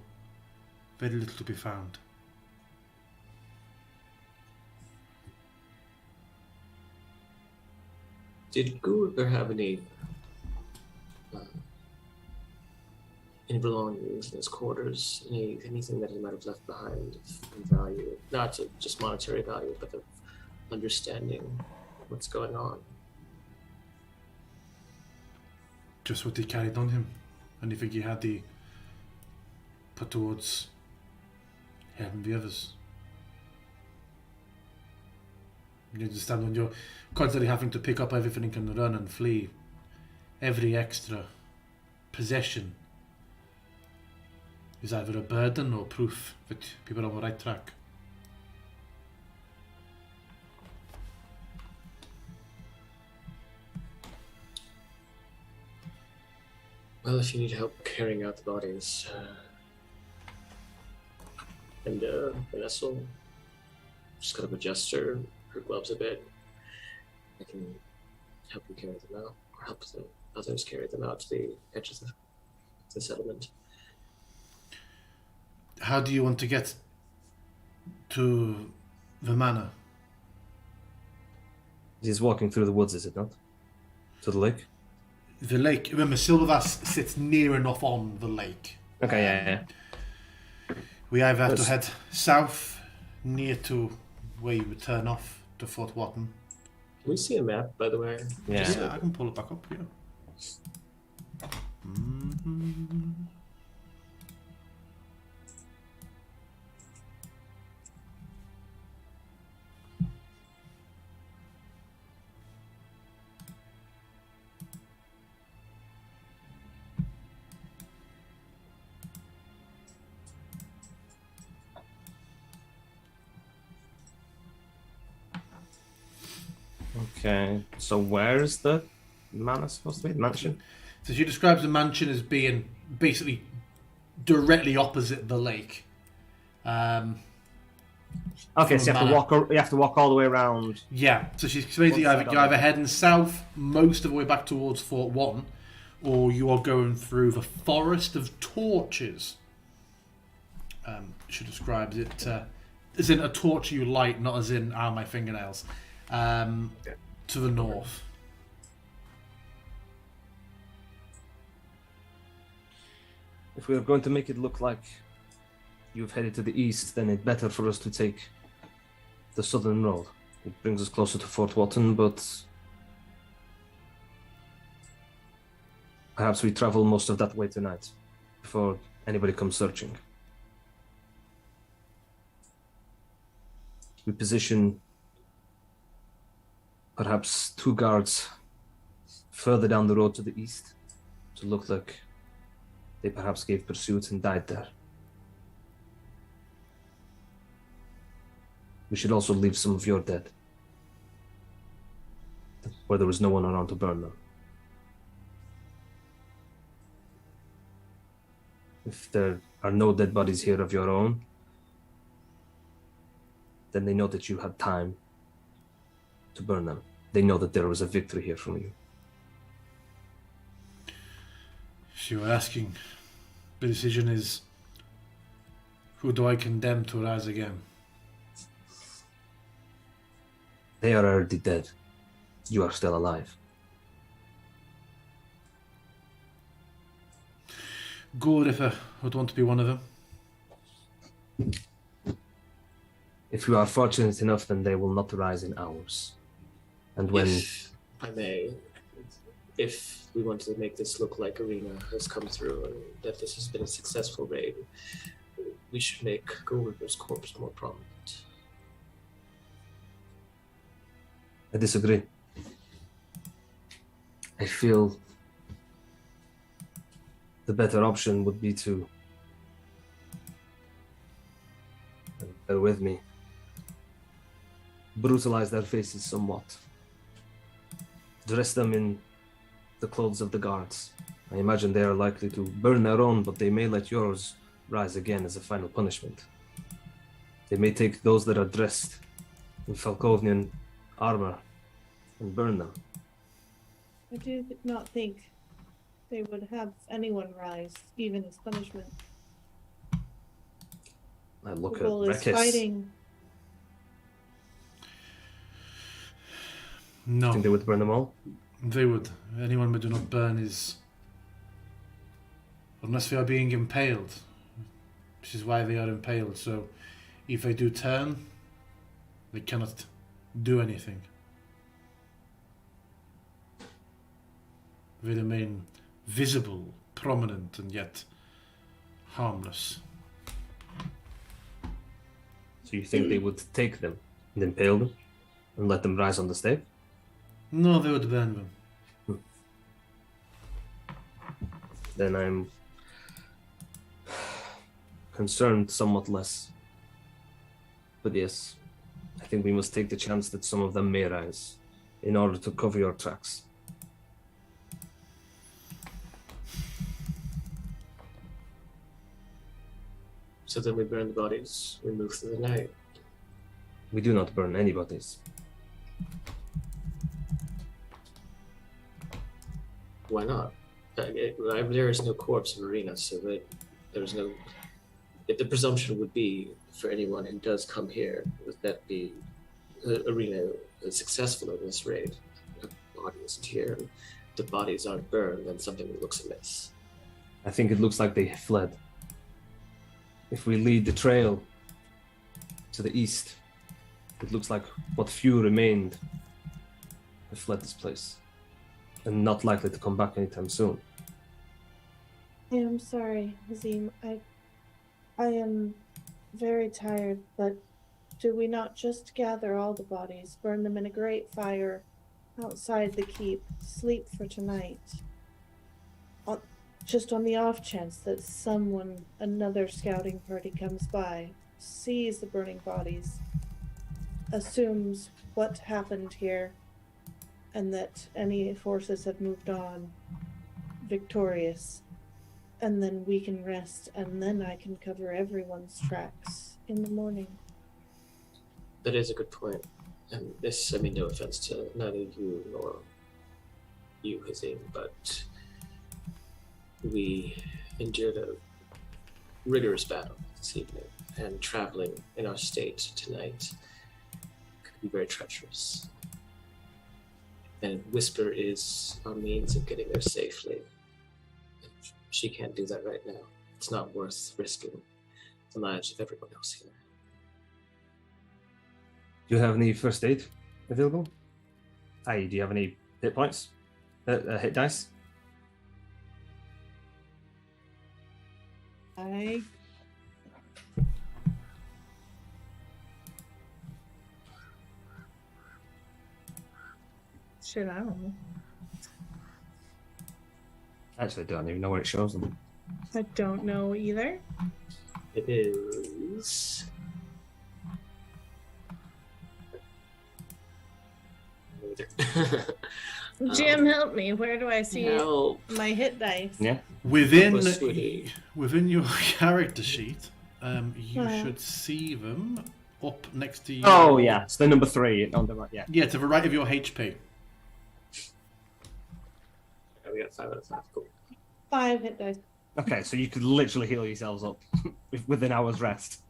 Very little to be found. Did Gulliver have any belongings in his quarters? Anything that he might have left behind of value? Not just monetary value, but of understanding what's going on. Just what he carried on him. Anything he had, he put towards helping the others. You understand, when you're constantly having to pick up everything and can run and flee, every extra possession is either a burden or proof that people are on the right track. Well, if you need help carrying out the bodies, and Vanessa, just kind of adjust her gloves a bit. I can help you carry them out, or help the others carry them out to the edge of the settlement. How do you want to get to the manor? He's walking through the woods, is it not? To the lake? The lake. Remember, Silvervass sits near enough on the lake. Okay, yeah. We either have to head south, near to where you would turn off to Fort Wotton. Can we see a map, by the way? Yeah. Yeah, I can pull it back up here. Mm-hmm. Okay, so where's the manor supposed to be? The mansion? So she describes the mansion as being basically directly opposite the lake. Okay, so you have to walk all the way around. Yeah, so she's basically you're either heading south most of the way back towards Fort Wotton, or you are going through the Forest of Torches. She describes it as in a torch you light, not as in my fingernails. To the north. If we are going to make it look like you've headed to the east, then it's better for us to take the southern road. It brings us closer to Fort Wotton, but perhaps we travel most of that way tonight before anybody comes searching. We position perhaps 2 guards further down the road to the east to look like they perhaps gave pursuit and died there. We should also leave some of your dead where there was no one around to burn them. If there are no dead bodies here of your own, then they know that you had time to burn them. They know that there was a victory here from you. So you were asking, the decision is, who do I condemn to rise again? They are already dead. You are still alive. Good if I would want to be one of them. If you are fortunate enough, then they will not rise in ours. And when... If I may, if we want to make this look like Arena has come through and that this has been a successful raid, we should make Gulliver's corpse more prominent. I disagree. I feel the better option would be to, bear with me, brutalize their faces somewhat. Dress them in the clothes of the guards. I imagine they are likely to burn their own, but they may let yours rise again as a final punishment. They may take those that are dressed in Falkovnian armor and burn them. I do not think they would have anyone rise, even as punishment. I look The goal at is Rekis. fighting. No, Think they would burn them all? they would. Anyone who do not burn is... Unless they are being impaled. Which is why they are impaled. So, if they do turn, they cannot do anything. They remain visible, prominent, and yet harmless. So you think they would take them and impale them and let them rise on the stake? No, they would burn them. Then I'm concerned somewhat less. But yes, I think we must take the chance that some of them may rise in order to cover your tracks. So then we burn the bodies, we move through the night. We do not burn any bodies. Why not? There is no corpse in Arena, so there's no... If the presumption would be for anyone who does come here, would that be Arena is successful in this raid? The body isn't here, and the bodies aren't burned, then something looks amiss. I think it looks like they fled. If we lead the trail to the east, it looks like what few remained have fled this place and not likely to come back anytime soon. Yeah, I'm sorry, Azim. I am very tired, but do we not just gather all the bodies, burn them in a great fire outside the keep, sleep for tonight? Just on the off chance that another scouting party comes by, sees the burning bodies, assumes what happened here, and that any forces have moved on victorious. And then we can rest, and then I can cover everyone's tracks in the morning. That is a good point. And this, I mean, no offense to neither you nor you, Hazim, but we endured a rigorous battle this evening, and traveling in our state tonight could be very treacherous. And Whisper is our means of getting there safely. She can't do that right now. It's not worth risking the lives of everyone else here. Do you have any first aid available? Do you have any hit points? Hit dice? Shit, I don't know. Actually, I don't even know where it shows them. I don't know either. It is... Jim, help me. Where do I see Help. my hit dice? Yeah. Within Sweetie. your character sheet, you Uh. should see them up next to you. Oh, yeah. It's the number 3 on the right. Yeah. Yeah, to the right of your HP. Oh, we got 5 out of 5. Cool. 5 hit dice. Okay, so you could literally heal yourselves up with an hour's rest.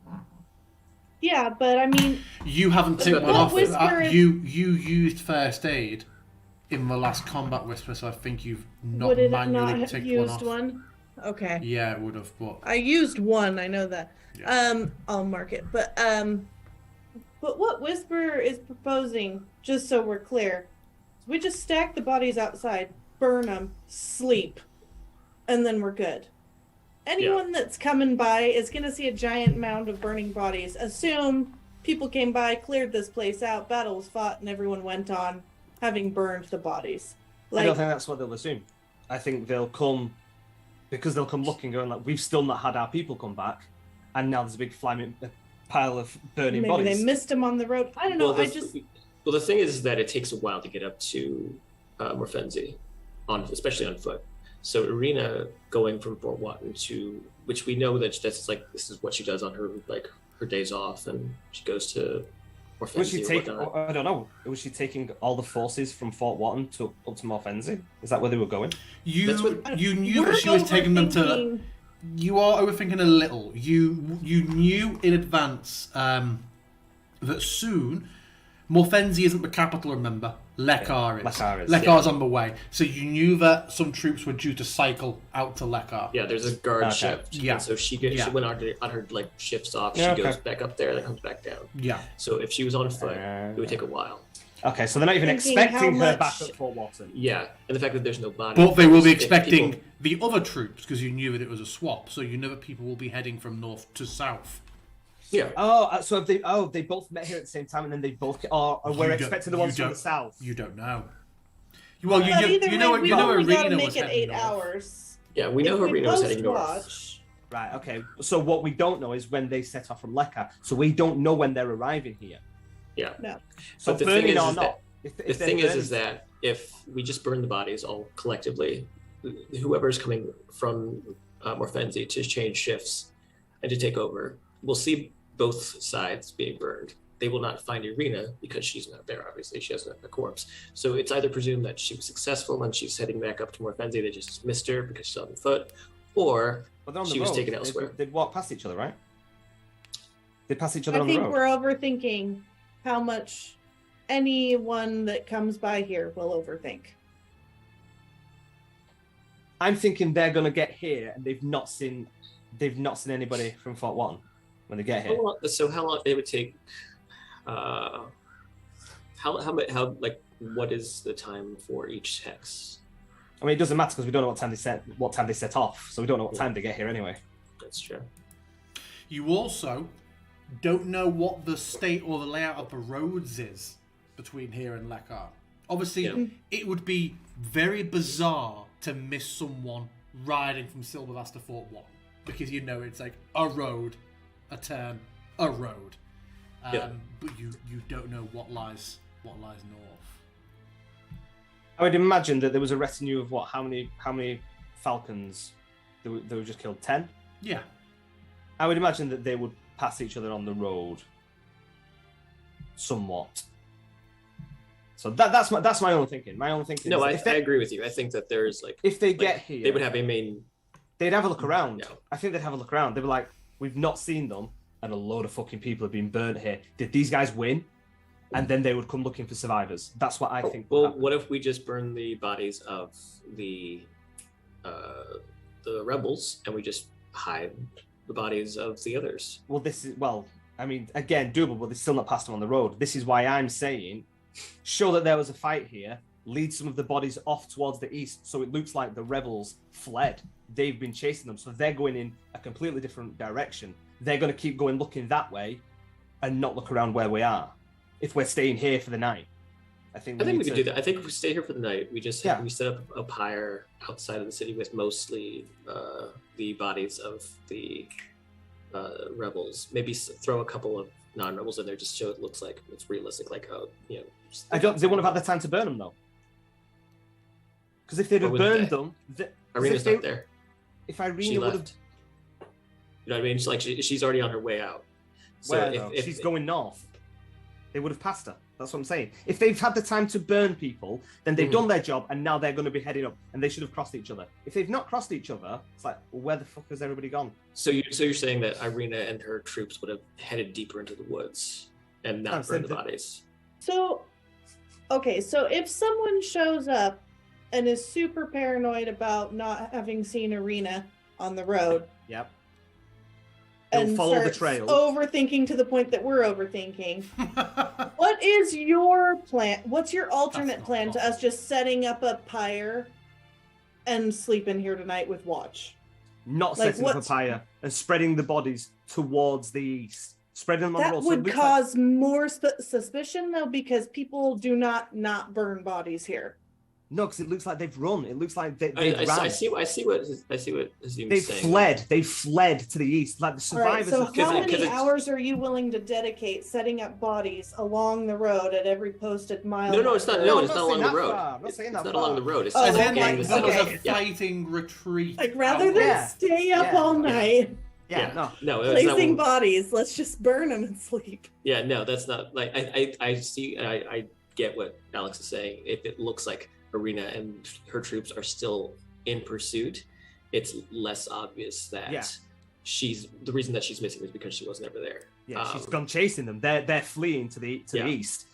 Yeah, but I mean, You haven't taken one What off. Whisper is- You used first aid in the last combat Whisper, so I think you've not would it manually not have taken used one off. one? Okay. Yeah, it would have, but I used one, I know that. Yeah. I'll mark it. But what Whisper is proposing, just so we're clear, is we just stack the bodies outside, burn them, sleep, and then we're good. Anyone that's coming by is going to see a giant mound of burning bodies. Assume people came by, cleared this place out, battle was fought, and everyone went on, having burned the bodies. I don't think that's what they'll assume. I think they'll come because they'll come looking, going like, we've still not had our people come back, and now there's a big flaming pile of burning maybe bodies. they missed them on the road. I don't know. Well, the thing is that it takes a while to get up to Morfenzi, especially on foot. So Irina going from Fort Watton to, which we know that this is what she does on her days off, and she goes to Morfenzi. Was she taking? whatnot. I don't know. Was she taking all the forces from Fort Watton to up to Morfenzi? Is that where they were going? you That's what- you knew that she was taking them to. You are overthinking a little. You knew in advance that soon Morfenzi isn't the capital, remember? Lekar is. Lekar is, Lekar's on the way. So you knew that some troops were due to cycle out to Lekar. Yeah, there's a guard Okay. shift. Yeah. And so she went on her like shifts off. Yeah, she okay. goes back up there, then comes back down. Yeah. So if she was on foot, it would take a while. Okay, so they're not even Thinking expecting how her much- back at Fort Watson. Yeah, and the fact that there's no body. But they will be if expecting people- the other troops because you knew that it was a swap. So you know that people will be heading from north to south. Yeah. Oh, so have they? Oh, they both met here at the same time, and then they both. Or You we're don't- expecting the you ones from don't- the south. You don't know. Well, But either you know way, we you know only gotta Arena make was it heading 8 north. hours. Yeah, we know If Arena was heading north. post-watch, Right. Okay. So what we don't know is when they set off from Lekka. So we don't know when they're arriving here. Yeah. No. So But the thing burning is or that- not. The they're thing is burning- that if we just burn the bodies all collectively, whoever's coming from Morfenzi to change shifts and to take over, we'll see both sides being burned. They will not find Irina because she's not there. Obviously, she has a corpse. So it's either presumed that she was successful and she's heading back up to Morfenzi. They just missed her because she's on foot, or But they're on the she was road. taken elsewhere. They'd walk past each other, right? They pass each other I on the think road. we're overthinking how much anyone that comes by here will overthink. I'm thinking they're gonna get here and they've not seen anybody from Fort One when they get here. How long it would take? What is the time for each hex? I mean, it doesn't matter because we don't know what time they set off, so we don't know what time they get here anyway. That's true. You also don't know what the state or the layout of the roads is between here and Lekar. Obviously, Yeah. it would be very bizarre to miss someone riding from Silvervast to Fort 1 because you know it's like a road, a turn, a road. Yeah. But you don't know what lies north. I would imagine that there was a retinue of how many falcons? They were just killed 10. Yeah. I would imagine that they would pass each other on the road, somewhat. So that's my own thinking. My own thinking. No, is I agree with you. I think that there's if they get here, they would have a main. they'd have a look around. Yeah. I think they'd have a look around. They'd be like, we've not seen them, and a load of fucking people have been burnt here. Did these guys win? And then they would come looking for survivors. That's what I think. would Well, happen. what if we just burn the bodies of the rebels and we just hide the bodies of the others? Well, I mean, again, doable, but they still not passed them on the road. This is why I'm saying, show that there was a fight here, lead some of the bodies off towards the east, so it looks like the rebels fled. They've been chasing them, so they're going in a completely different direction. They're going to keep going looking that way and not look around where we are if we're staying here for the night. I think we could do that. I think if we stay here for the night, we just Yeah. we set up a pyre outside of the city with mostly the bodies of the rebels. Maybe throw a couple of non-rebels in there, just so it looks like it's realistic. Like, just- They wouldn't have had the time to burn them though, because if they'd Or have would burned they? them, 'cause Irina's if not there. If She Irina would have, left. You know what I mean? It's like she's already on her way out. So where though? She's going north. They would have passed her. That's what I'm saying. If they've had the time to burn people, then they've done their job, and now they're going to be heading up, and they should have crossed each other. If they've not crossed each other, it's like, well, where the fuck has everybody gone? So you're saying that Irina and her troops would have headed deeper into the woods and not burned the bodies? So, okay, so if someone shows up and is super paranoid about not having seen Arena on the road Yep. They'll and follow the starts trail. overthinking to the point that we're overthinking, what is your plan? What's your alternate not plan to possible. us just setting up a pyre and sleeping here tonight with watch? Not Like, setting up a what's- pyre and spreading the bodies towards the east. Spreading them on the That road. So it would looks like- cause more suspicion though, because people do not burn bodies here. No, because it looks like they've run. It looks like they've I ran. see what Hasim They've is saying. fled. They've fled to the east. Like the All right, survivors. so have how fled. many it's- hours are you willing to dedicate setting up bodies along the road at every posted mile? No, it's not. marker? No, I'm it's not not along saying the that road. far. I'm not It's saying not that along far. the road. It's Oh, As just in, okay, like, getting that was set up. a okay. fighting retreat. Like rather than Yeah. stay up Yeah. all night Yeah, no. No, that's not placing what- bodies, let's just burn them and sleep. Yeah, no, that's not like I see. I get what Alex is saying. If it looks like Arena and her troops are still in pursuit, it's less obvious that Yeah. the reason that she's missing is because she wasn't ever there. Yeah, she's gone chasing them. They're fleeing to the east.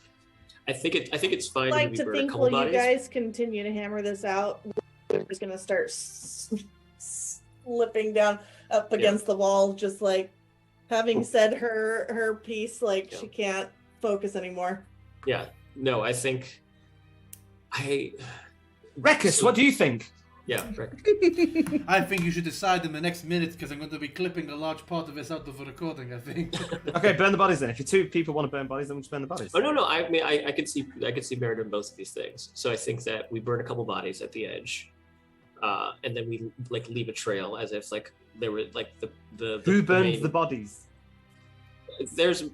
I think it's fine. I'd like we to burn a think couple while you bodies. guys continue to hammer this out, we're just gonna start slipping down up against the wall, just like having said her piece, like she can't focus anymore. Yeah. No, I think Rekus, what do you think? Yeah, right. I think you should decide in the next minute because I'm going to be clipping a large part of this out of the recording, I think. Okay, burn the bodies then. If you two people want to burn bodies, then we'll just burn the bodies. Oh no, I mean I could see merit in both of these things. So I think that we burn a couple bodies at the edge, and then we like leave a trail as if like there were like the Who burned main- the bodies? There's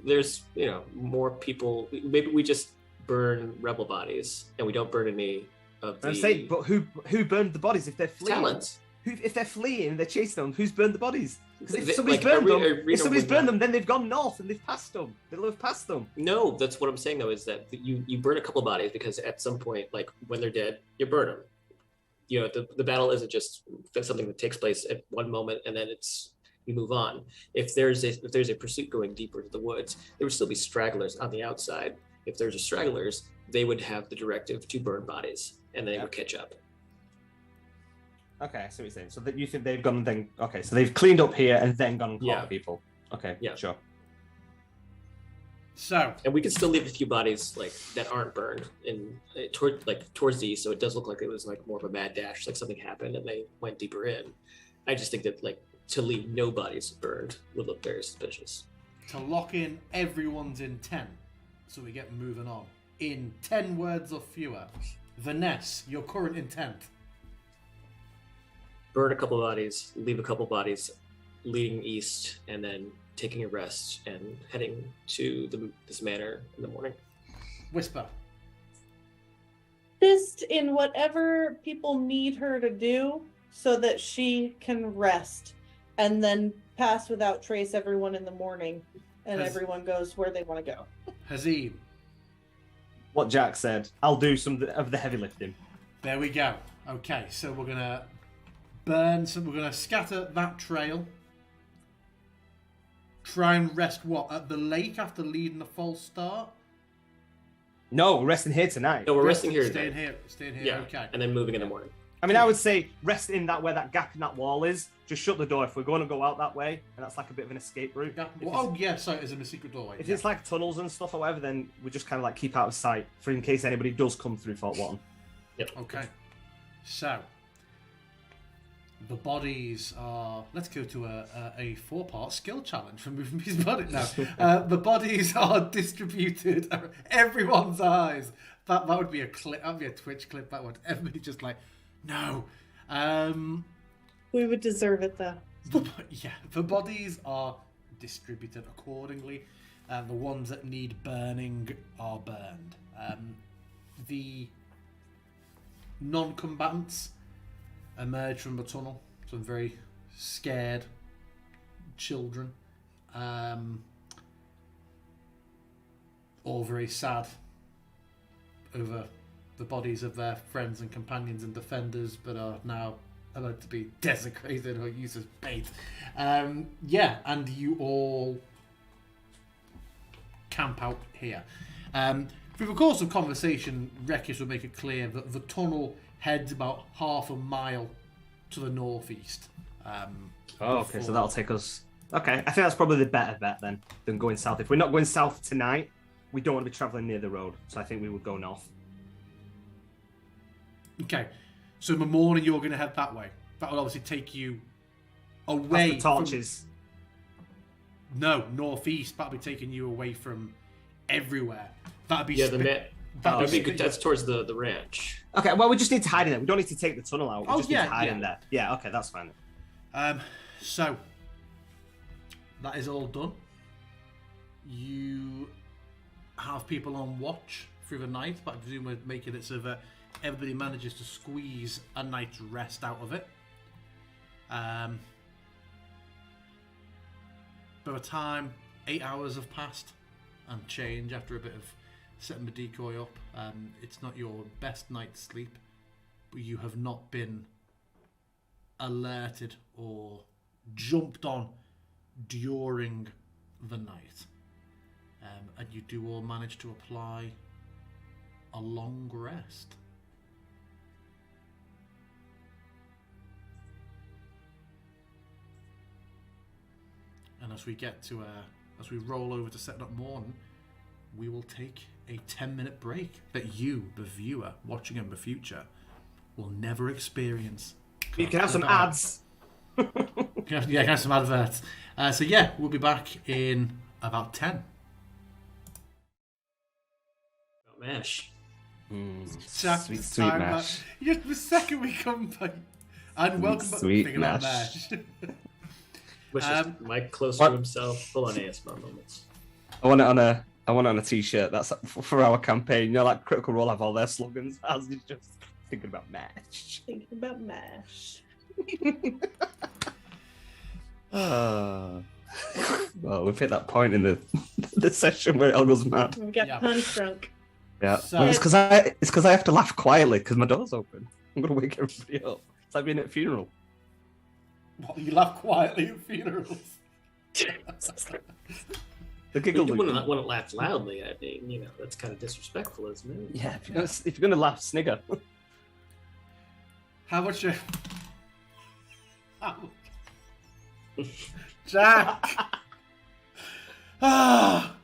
more people. Maybe we just burn rebel bodies and we don't burn any of the I'm saying, but who burned the bodies if they're fleeing? talents. If they're fleeing, they're chasing them. Who's burned the bodies? Because if They- somebody's like, burned them, Arena if somebody's would burned not- them, then they've gone north and they've passed them. They'll have passed them. No, that's what I'm saying though, is that you burn a couple bodies because at some point, like when they're dead, you burn them. You know, the battle isn't just something that takes place at one moment and then you move on. If there's a pursuit going deeper into the woods, there would still be stragglers on the outside. If there's a stragglers, they would have the directive to burn bodies and then they would catch up. Okay, I see what you're saying. So that you think they've gone and then so they've cleaned up here and then gone and caught people. Okay, Yeah. sure. So, And we can still leave a few bodies like that aren't burned towards the east, so it does look like it was like more of a mad dash, like something happened and they went deeper in. I just think that like to leave no bodies burned would look very suspicious. to lock in everyone's intent, so we get moving on, in 10 words or fewer, Vanessa, your current intent. Burn a couple bodies, leave a couple bodies, leading east, and then taking a rest and heading to this manor in the morning. Whisper. Just in whatever people need her to do so that she can rest and then pass without trace everyone in the morning and everyone goes where they want to go. Hazim. What Jack said. I'll do some of the heavy lifting. There we go. Okay, so we're gonna burn some. We're gonna scatter that trail. Try and rest what at the lake after leading a false start. No, we're resting here tonight. No, we're resting here Staying today. here. Staying here. Yeah, Okay. and then moving in the morning. I mean, I would say rest in that where that gap in that wall is. Just shut the door if we're going to go out that way, and that's like a bit of an escape route. Yeah. If Oh yeah, sorry, it's in a secret doorway. If Yeah. it's like tunnels and stuff or whatever, then we just kind of like keep out of sight for in case anybody does come through Fort Watton. Yep. Okay. So the bodies are. Let's go to a 4-part skill challenge for moving these bodies now. The bodies are distributed. Everyone's eyes. That would be a clip. That would be a Twitch clip. That would everybody just like, no. We would deserve it though. Yeah, the bodies are distributed accordingly. The ones that need burning are burned. The non-combatants emerge from the tunnel. Some very scared children. All very sad over the bodies of their friends and companions and defenders, but are now about to be desecrated or used as bait. Yeah, and you all camp out here. Through the course of conversation, Rekis will make it clear that the tunnel heads about half a mile to the northeast. Okay, so before- that'll take us. Okay, I think that's probably the better bet then than going south. If we're not going south tonight, we don't want to be traveling near the road, so I think we would go north. Okay, so in the morning you're going to head that way. That will obviously take you away. Past the torches. No, northeast. That'll be taking you away from everywhere. That'd be Yeah, that'd be sp- good. That's towards the ranch. Okay, well, we just need to hide in there. We don't need to take the tunnel out. We Oh, just yeah, need to hide yeah. in there. Yeah, okay, that's fine. So that is all done. You have people on watch through the night, but I presume we're making it so that everybody manages to squeeze a night's rest out of it. By the time 8 hours have passed and change after a bit of setting the decoy up, it's not your best night's sleep, but you have not been alerted or jumped on during the night. And you do all manage to apply a long rest. And as we get to, as we roll over to set up morning, we will take a 10-minute break that you, the viewer, watching in the future, will never experience. You can have some ads. Yeah, can have some adverts. So yeah, we'll be back in about 10. Mash. Jack, Sweet mash. Just the second we come back. And welcome back. Sweet Thinking about mash. Wishes Mike close to himself, full on ASMR moments. I want it on a t-shirt. That's for our campaign. You know, like Critical Role have all their slogans. As he's just thinking about mash. Thinking about mash. Well, we've hit that point in the session where it all goes mad. We got punch drunk. Yeah, So- well, it's because I have to laugh quietly because my door's open. I'm gonna wake everybody up. It's like being at a funeral. What, you laugh quietly at funerals? The giggle. You wouldn't want to laugh loudly. I mean, you know, that's kind of disrespectful, isn't it? Yeah, if you're gonna laugh, snigger. How much? Jack. Ah.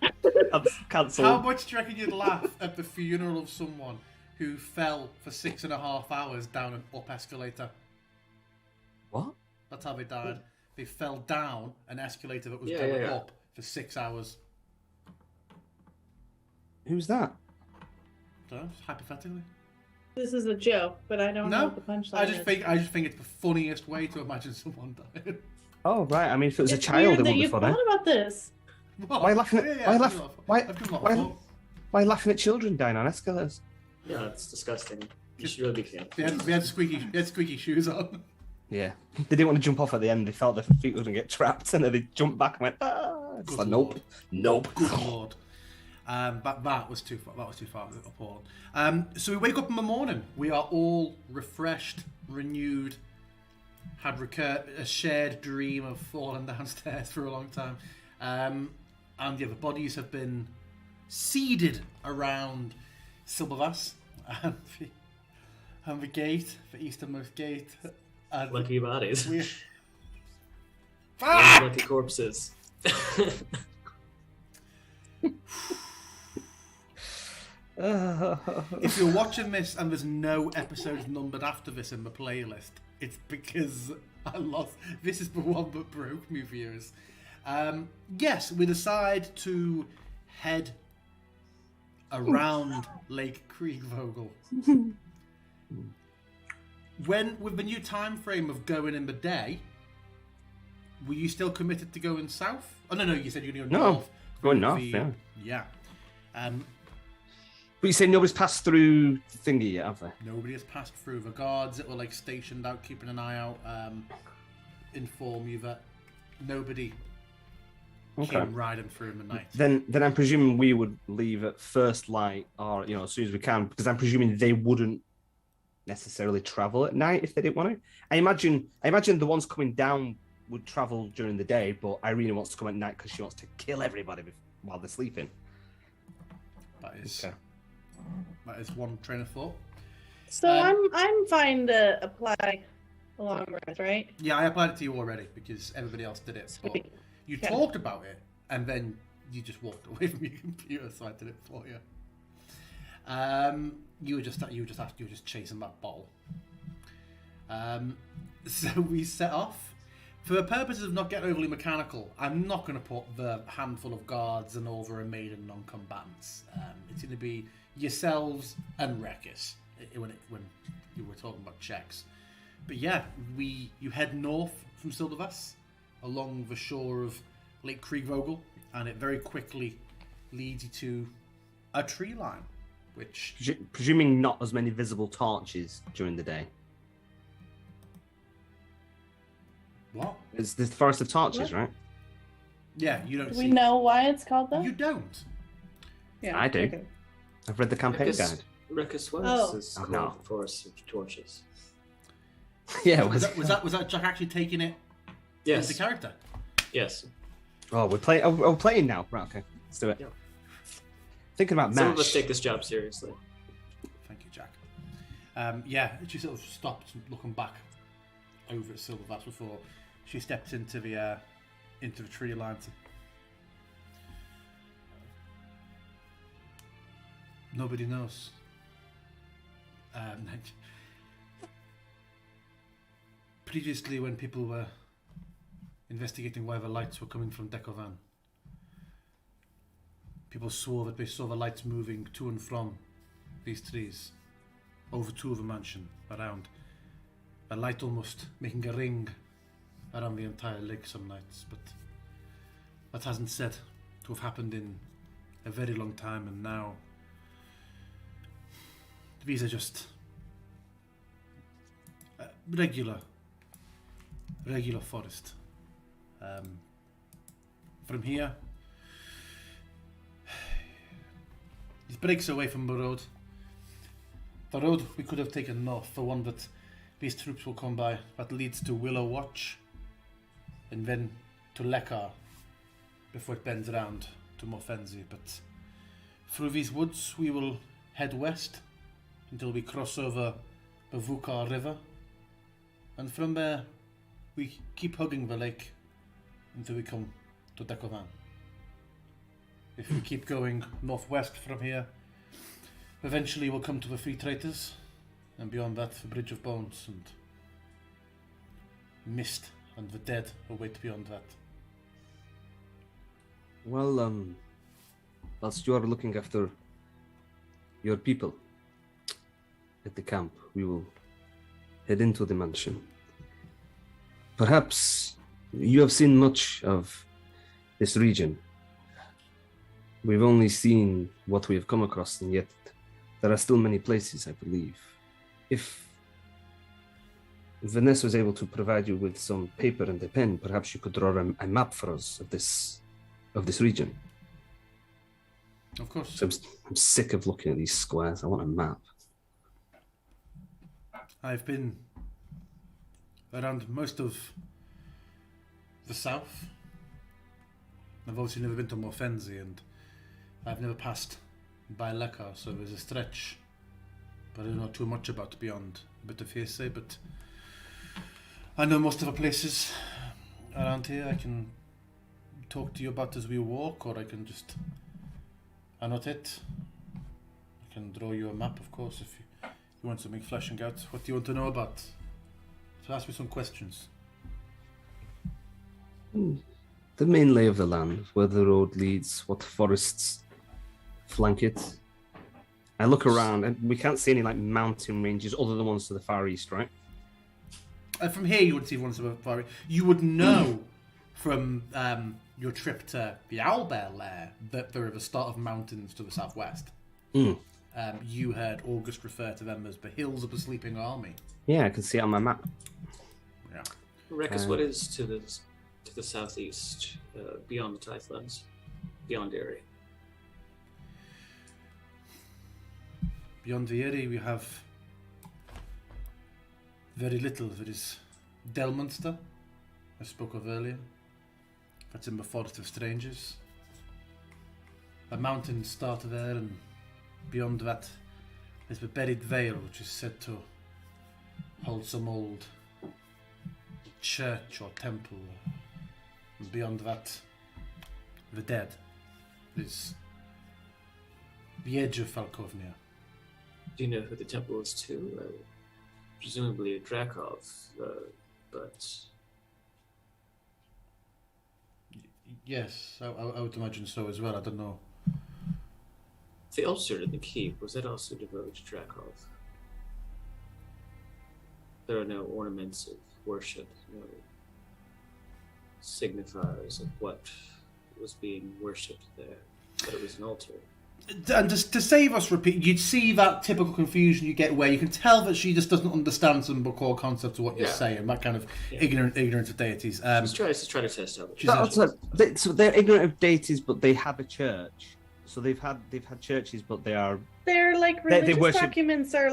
Cancel. How much do you reckon you'd laugh at the funeral of someone who fell for 6.5 hours down an up escalator? What? That's how they died. They fell down an escalator that was Yeah, going yeah, yeah. up for 6 hours. Who's that? So, just hypothetically. This is a joke, but I don't know No, what the punchline I just is. think it's the funniest way to imagine someone dying. Oh right. I mean, if it was It's a child, weird it that would be you funny. thot about this. What? Why laughing at- why laugh- why- I've given off why- a thought. Why laughing at children dying on escalators? Yeah, it's disgusting. You should really be careful. They had squeaky shoes on. Yeah. They didn't want to jump off at the end. They felt their feet were going to get trapped, and then they jumped back and went, ah. It's Good like, Lord. nope. Good Lord. But that was too far. That was too far. Appalling. So we wake up in the morning. We are all refreshed, renewed. Had a shared dream of falling downstairs for a long time. And yeah, the bodies have been seeded around Silvervass and the gate, the easternmost gate. And Lucky bodies. we Lucky corpses. If you're watching this and there's no episodes numbered after this in the playlist, it's because I lost. This is the one that broke me, viewers. Yes, we decide to head around Lake Kriegvogel. When, with the new time frame of going in the day, were you still committed to going south? Oh no, you said you're going No, north. going through north, the- yeah. Yeah. But you say nobody's passed through the thingy yet, have they? Nobody has passed through. The guards that were like stationed out, keeping an eye out, inform you that nobody came riding through in the night. Then I'm presuming we would leave at first light, or as soon as we can, because I'm presuming they wouldn't necessarily travel at night if they didn't want to. I imagine the ones coming down would travel during the day, but Irina wants to come at night because she wants to kill everybody while they're sleeping. That is one train of thought. So I'm fine to apply a long rest, right? Yeah, I applied it to you already because everybody else did it. But Sweet. you Okay. talked about it and then you just walked away from your computer, so I did it for you. You were just chasing that ball. So we set off. For the purposes of not getting overly mechanical, I'm not going to put the handful of guards and all the remaining non-combatants. It's going to be yourselves and Rekis when you were talking about checks. But yeah, you head north from Silvervass along the shore of Lake Kriegvogel, and it very quickly leads you to a tree line, which... Presuming not as many visible torches during the day. What? It's the Forest of Torches, What? right? Yeah, you don't Do see... we know why it's called that? You don't. Yeah, I do. okay. I've read the campaign guide. Rekus Oh. is Oh, called no. Forest of Torches. Yeah. Was that Jack actually taking it Yes. into character? Yes. Oh, we're playing. Oh, we're playing now. Right. Okay. Let's do it. Yeah. Thinking about Some of us match. take this job seriously. Thank you, Jack. She sort of stopped looking back over at Silvervax before she stepped into the tree line. Nobody knows. Previously, when people were investigating why the lights were coming from Dekovan, people swore that they saw the lights moving to and from these trees, over to the mansion, around. A light almost making a ring around the entire lake some nights, but that hasn't said to have happened in a very long time, and now these are just regular forest. From here, it breaks away from the road. The road we could have taken north, the one that these troops will come by, that leads to Willow Watch, and then to Lekar, before it bends around to Morfenzi. But through these woods we will head west until we cross over the Vukar River, and from there we keep hugging the lake until we come to Dekovan. If we keep going northwest from here, eventually we'll come to the Free Traitors, and beyond that the Bridge of Bones, and Mist and the dead await beyond that. Well, whilst you are looking after your people at the camp, we will head into the mansion. Perhaps you have seen much of this region. We've only seen what we have come across, and yet there are still many places, I believe. If Vanessa was able to provide you with some paper and a pen, perhaps you could draw a map for us of this region. Of course. So I'm sick of looking at these squares. I want a map. I've been around most of the south. I've obviously never been to Morfenzi, and I've never passed by Lekar, so there's a stretch, but I don't know too much about beyond a bit of hearsay, but I know most of the places around here. I can talk to you about as we walk, or I can just annotate. I can draw you a map, of course, if you want something fleshing out. What do you want to know about? So ask me some questions. The main lay of the land, where the road leads, what forests flank it. I look around and we can't see any mountain ranges other than ones to the far east, right? From here you would see ones to the far east. You would know from your trip to the Owlbear Lair that there are the start of mountains to the southwest. You heard August refer to them as the Hills of the Sleeping Army. Yeah, I can see it on my map. Yeah. Rekus, what is to the southeast, beyond the Tythlands, beyond Erie? Beyond the Erie we have very little. There is Delmunster, I spoke of earlier. That's in the Forest of Strangers. The mountains start there, and beyond that there's the Buried Vale, which is said to hold some old church or temple. And beyond that, the dead. There's the edge of Falkovnia. Do you know who the temple is to? Presumably a Drakov, but... Yes, I would imagine so as well. I don't know. The altar in the keep, was that also devoted to Drakov? There are no ornaments of worship, no signifiers of what was being worshipped there, but it was an altar. And just to save us repeat, you'd see that typical confusion you get where you can tell that she just doesn't understand some of the core concepts of what you're saying, that kind of ignorance of deities. She's trying to test out. So they're ignorant of deities, but they have a church. So they've had churches, but they're Their religious worship... documents are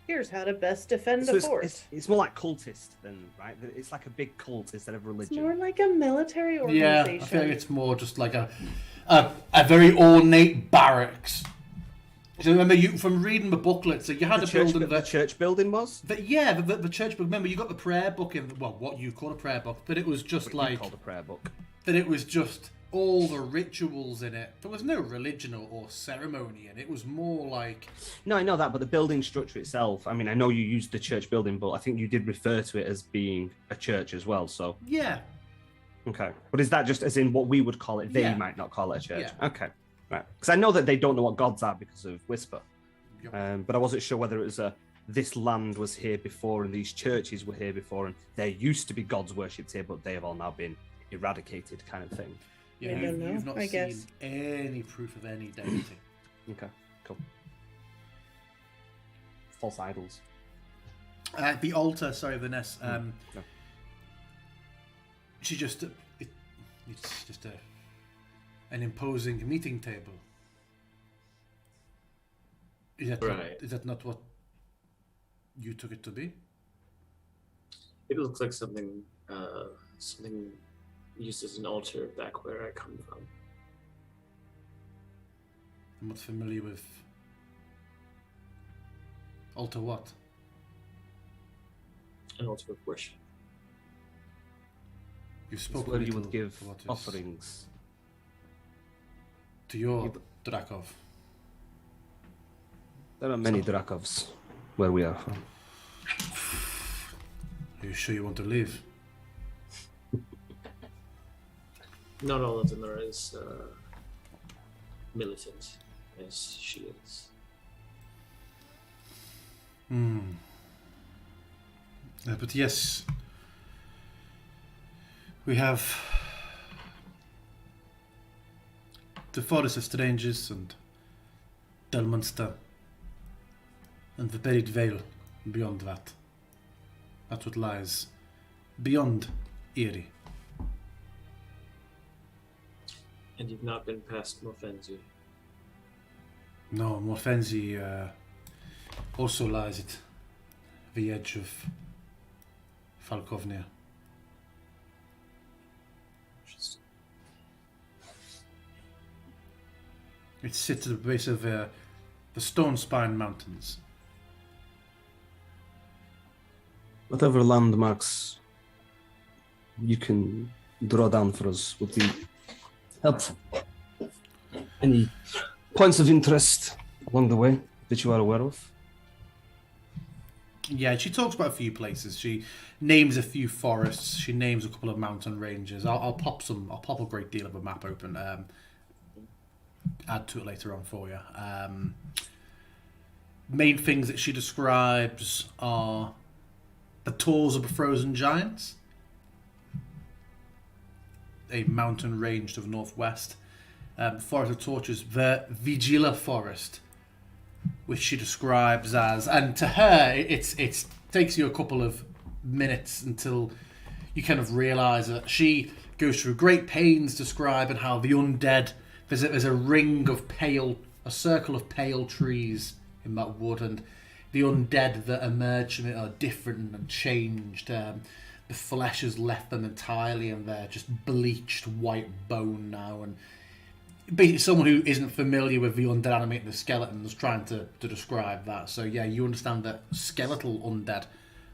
Here's how to best defend So a it's, fort. it's more like cultist than, right? It's like a big cult instead of It's religion. more like a military Yeah, organization. I feel like it's more just like a very ornate barracks. So remember, you from reading the booklet, so you had a building The that... church building was? The church book. Remember, you got the prayer book in, well, what you call a prayer book, but it was just What you like... called a prayer book. That it was just all the rituals in it. There was no religion or ceremony in it. It was more like... No, I know that, but the building structure itself, I mean, I know you used the church building, but I think you did refer to it as being a church as well, so... Yeah. Okay. But is that just as in what we would call it? They Yeah. might not call it a church. Yeah. Okay. Right. Because I know that they don't know what gods are because of Whisper. Yep. But I wasn't sure whether it was this land was here before and these churches were here before and there used to be gods worshipped here, but they have all now been eradicated kind of thing. Yeah, I don't know, you've not I seen guess. any proof of any deity. Okay, cool. False idols. The altar, sorry, Vanessa. No. She just... it's just an imposing meeting table. Is that not what you took it to be? It looks like something used as an altar back where I come from. I'm not familiar with... Altar what? An altar of worship. You It's spoke where you would give what is... offerings. To your Drakov. There are many Drakovs where we are from. Are you sure you want to leave? Not all of them are as militant as she is. But yes, we have the Forest of Strangers and Delmunster and the Buried Vale beyond that. That's what lies beyond Erie. And you've not been past Morfenzi. No, Morfenzi also lies at the edge of Falkovnia. It sits at the base of the Stone Spine Mountains. Whatever landmarks you can draw down for us would be helpful. Any points of interest along the way that you are aware of? Yeah, she talks about a few places. She names a few forests. She names a couple of mountain ranges. I'll pop a great deal of a map open. Add to it later on for you. Main things that she describes are the Tors of the Frozen Giants, a mountain range to the northwest. Forest of Torches, the Vigila Forest, which she describes as, and to her, it takes you a couple of minutes until you kind of realise that she goes through great pains describing how the undead, there's a ring of a circle of pale trees in that wood, and the undead that emerge from it are different and changed. The flesh has left them entirely, and they're just bleached white bone now. And basically, someone who isn't familiar with the undead animating the skeletons trying to describe that. So yeah, you understand that skeletal undead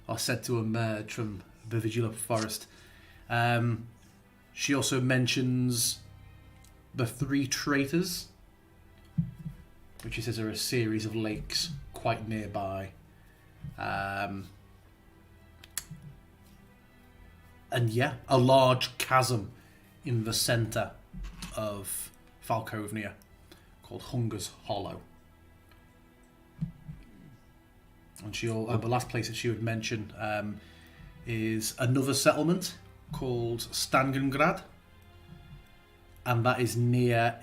are said to emerge from the Vigila Forest. She also mentions the Three Traitors, which she says are a series of lakes quite nearby. And yeah, a large chasm in the centre of Falkovnia called Hunger's Hollow. And the last place that she would mention is another settlement called Stangengrad, and that is near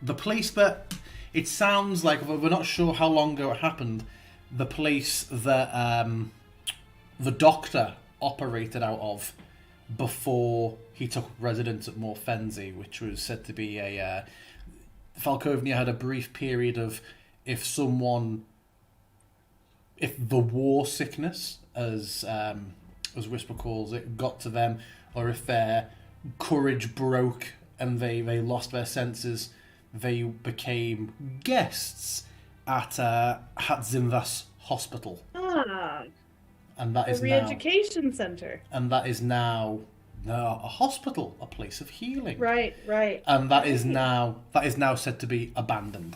the place that it sounds like, we're not sure how long ago it happened, the place that the Doctor operated out of before he took residence at Morfenzi, which was said to be Falkovnia had a brief period of if someone, if the war sickness, as Whisper calls it, got to them, or if their courage broke and they lost their senses, they became guests at Hatzimvas Hospital. Ah, And that a is now, re-education center. and that is now a hospital, a place of healing. Right. And that is Right. now said to be abandoned.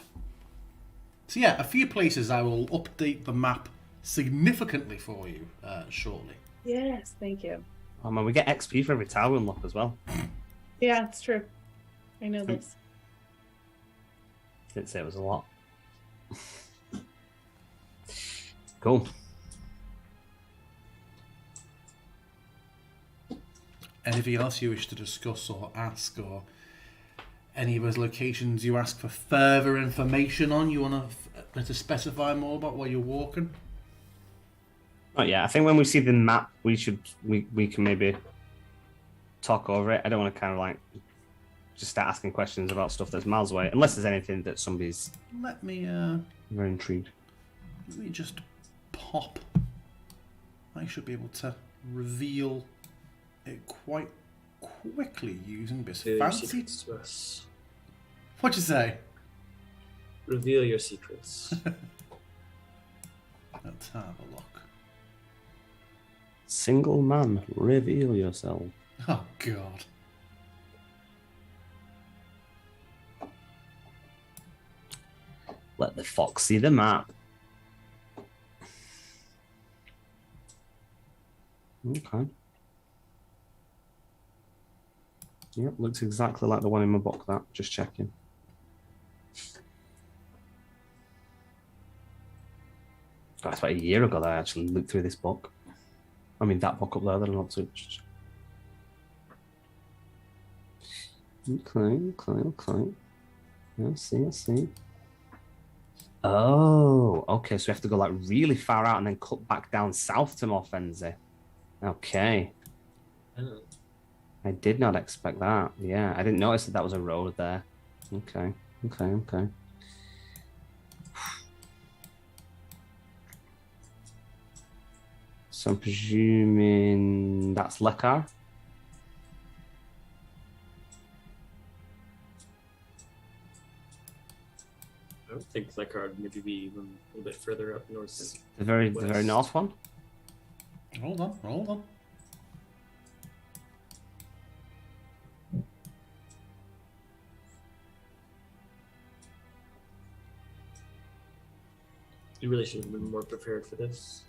So yeah, a few places I will update the map significantly for you shortly. Yes, thank you. Oh man, we get XP for every tower we unlock as well. Yeah, it's true. I know this. Didn't say it was a lot. Cool. Anything else you wish to discuss or ask, or any of those locations you ask for further information on? You want to specify more about where you're walking? Oh yeah, I think when we see the map, we can maybe talk over it. I don't want to kind of like just start asking questions about stuff that's miles away, unless there's anything that somebody's Let me very intrigued. just pop. I should be able to reveal it quite quickly using this Reveal your fancy. secrets to us. What'd you say? Reveal your secrets. Let's have a look. Single man, reveal yourself. Oh God. Let the fox see the map. Okay. Yep, looks exactly like the one in my book. That just checking. That's about a year ago that I actually looked through this book. I mean, that book up there that I'm not touched. Okay. I see. Oh, okay. So we have to go like really far out and then cut back down south to Morfenzi. Okay. Oh. I did not expect that. Yeah, I didn't notice that was a road there. Okay. So I'm presuming that's Lekar. I would think Lekard would maybe be even a little bit further up north. The very West. north one. Hold on. You really should have been more prepared for this.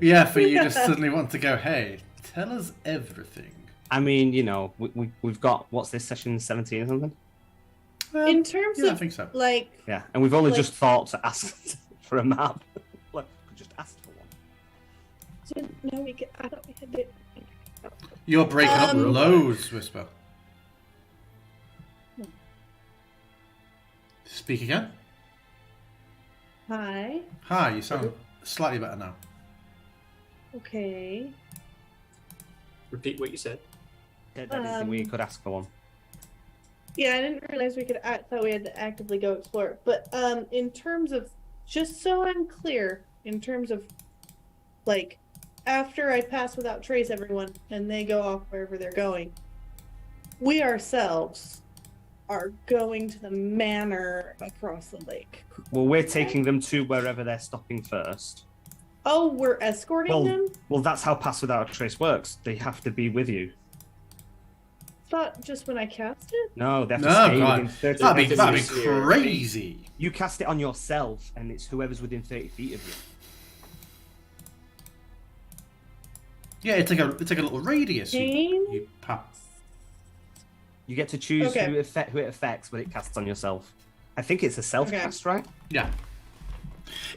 Yeah, for you just suddenly want to go, hey, tell us everything. I mean, you know, we've got, what's this, session 17 or something? Well, In terms yeah, I of think so. like, Yeah, and we've only Like- just thought to ask for a map. Like, we just asked for one. no, we could. I don't. We could do. You're breaking up Um, loads, Whisper. Speak again. Hi. Hi, you sound slightly better now. Okay. Repeat what you said. I didn't think we could ask for one. Yeah, I didn't realize we could. I thought we had to actively go explore it. But in terms of, just so I'm clear, in terms of, like, after I pass without trace everyone and they go off wherever they're going, we ourselves are going to the manor across the lake. Well, we're taking them to wherever they're stopping first. Oh, we're escorting them? Well, that's how Pass Without a Trace works. They have to be with you. Thought just when I cast it? No, they have to No, stay God. within 30 That'd be feet. crazy. You cast it on yourself, and it's whoever's within 30 feet of you. Yeah, it's like a little radius. Game? You pop. You get to choose Okay. who it affects, but it casts on yourself. I think it's a self-cast, right? Yeah.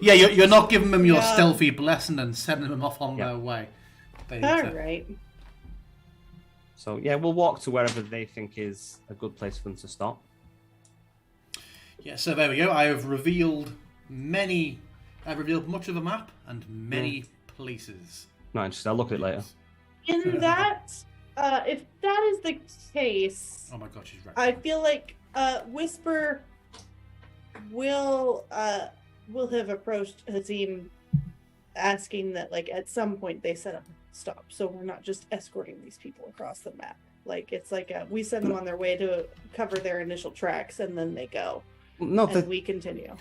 Yeah, you're not giving them your Yeah. stealthy blessing and sending them off on Yeah. their way. They need All to- right. So, yeah, we'll walk to wherever they think is a good place for them to stop. Yeah, so there we go. I have revealed much of the map and many places. Not interested. I'll look at it later. In that, if that is the case, Oh my god, she's right. I feel like Whisper will will have approached Hazim asking that, like, at some point they set up stop, so we're not just escorting these people across the map. Like, it's like we send them on their way to cover their initial tracks, and then they go, and we continue.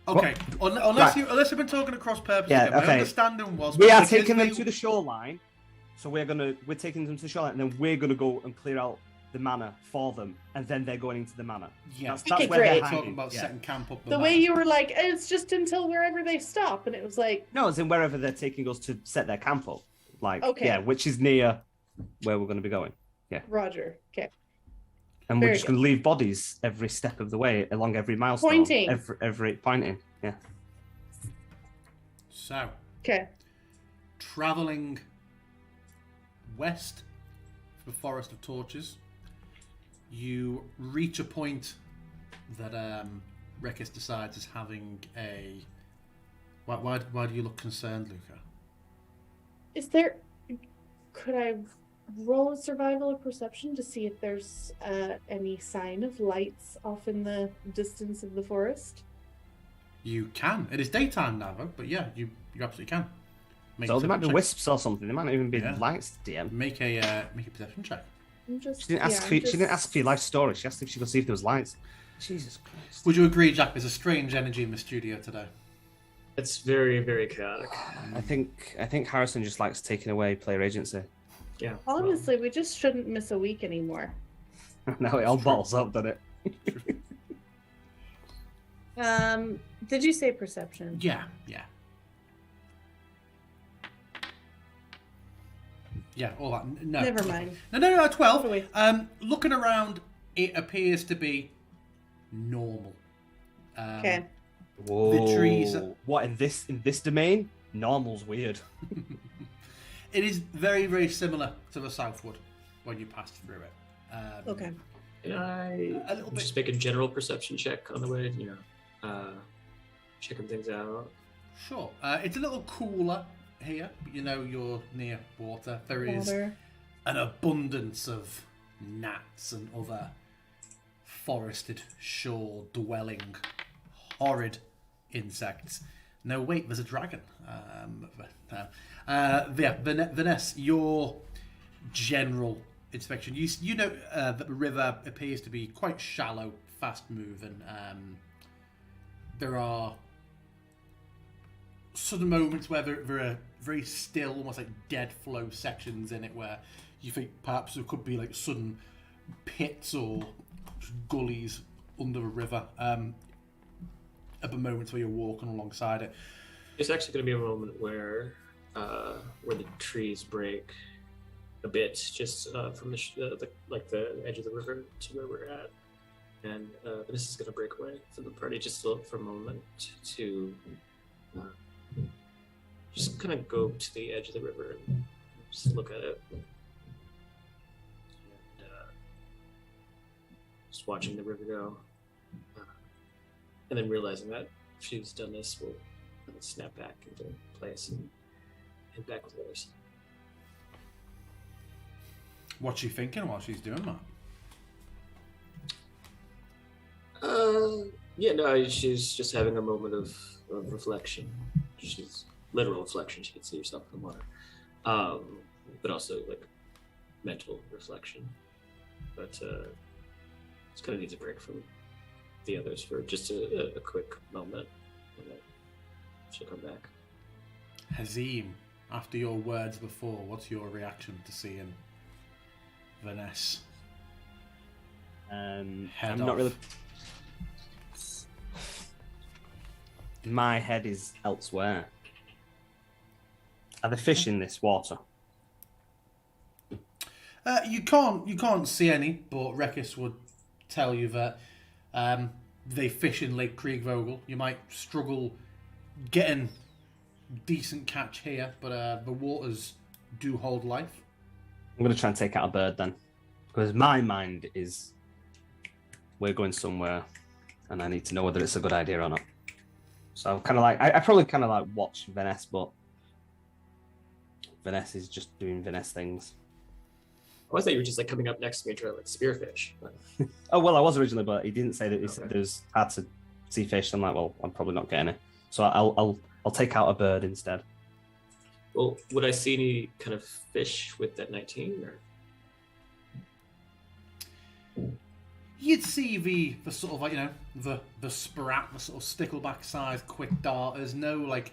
Okay, unless you've been talking at cross purposes. Yeah, again. My okay. understanding was We are because taking them they- to the shoreline, so we're taking them to the shoreline, and then we're gonna go and clear out the manor for them, and then they're going into the manor. Yeah, That's Okay, where great. they're talking hiding. about Yeah. setting camp up. The way you were like, it's just until wherever they stop, and it was like, No, it's in wherever they're taking us to set their camp up. Like, Okay. yeah, which is near where we're going to be going. Roger. Okay. And we're Very just going to leave bodies every step of the way, along every milestone. Pointing. Every pointing, yeah. So, Okay. traveling west for the Forest of Torches, you reach a point that Rekis decides is having a... Why do you look concerned, Luca? Is there? Could I roll a survival or perception to see if there's any sign of lights off in the distance of the forest? You can. It is daytime now, though, but yeah, you absolutely can. Make So a there might be perception check. wisps or something. There might not even be Yeah. lights, DM. Make a perception check. I'm just. She didn't ask. She didn't ask for your life story. She asked if she could see if there was lights. Jesus Christ. Would you agree, Jack? There's a strange energy in the studio today. It's very, very chaotic. I think Harrison just likes taking away player agency. Yeah. Honestly, we just shouldn't miss a week anymore. No, it all bottles up, doesn't it? Did you say perception? Yeah. Yeah, all that. No. Never mind. No, 12. Wait. Looking around, it appears to be normal. Okay. Whoa. The trees. What in this domain? Normal's weird. It is very, very similar to the Southwood when you passed through it. Okay. Can I A little bit. just make a general perception check on the way? Checking things out. Sure. It's a little cooler here, but you know you're near water. There is Water. an abundance of gnats and other forested shore dwelling horrid insects. No, wait, there's a dragon. Vanessa, your general inspection, you know that the river appears to be quite shallow, fast moving. There are sudden moments where there are very still, almost like dead flow sections in it where you think perhaps there could be like sudden pits or gullies under the river at the moments where you're walking alongside it. It's actually going to be a moment where the trees break a bit, just from the edge of the river to where we're at, and this is going to break away from the party just for a moment to just kind of go to the edge of the river and just look at it, and just watching the river go, and then realizing that if she's done this, we'll snap back into place and head back with others. What's she thinking while she's doing that? She's just having a moment of reflection. She's literal reflection. She can see herself in the water, but also like mental reflection. But just kind of needs a break from the others for just a quick moment, and then she'll come back. Hazim, after your words before, what's your reaction to seeing Vanessa? I'm Head not off. really. My head is elsewhere. Are there fish in this water? You can't see any, but Rekis would tell you that they fish in Lake Kriegvogel. You might struggle getting decent catch here, but the waters do hold life. I'm going to try and take out a bird then. Because my mind is we're going somewhere and I need to know whether it's a good idea or not. So kind of like, I probably kind of like watch Vanessa, but Vanessa is just doing Vanessa things. I thought you were just like coming up next to me and trying to like spearfish. But... Oh, well, I was originally, but he didn't say that. He said there's hard to see fish. I'm like, well, I'm probably not getting it. So I'll take out a bird instead. Well, would I see any kind of fish with that 19? Or? You'd see the sort of like, the sprat, the sort of stickleback sized quick darters, no like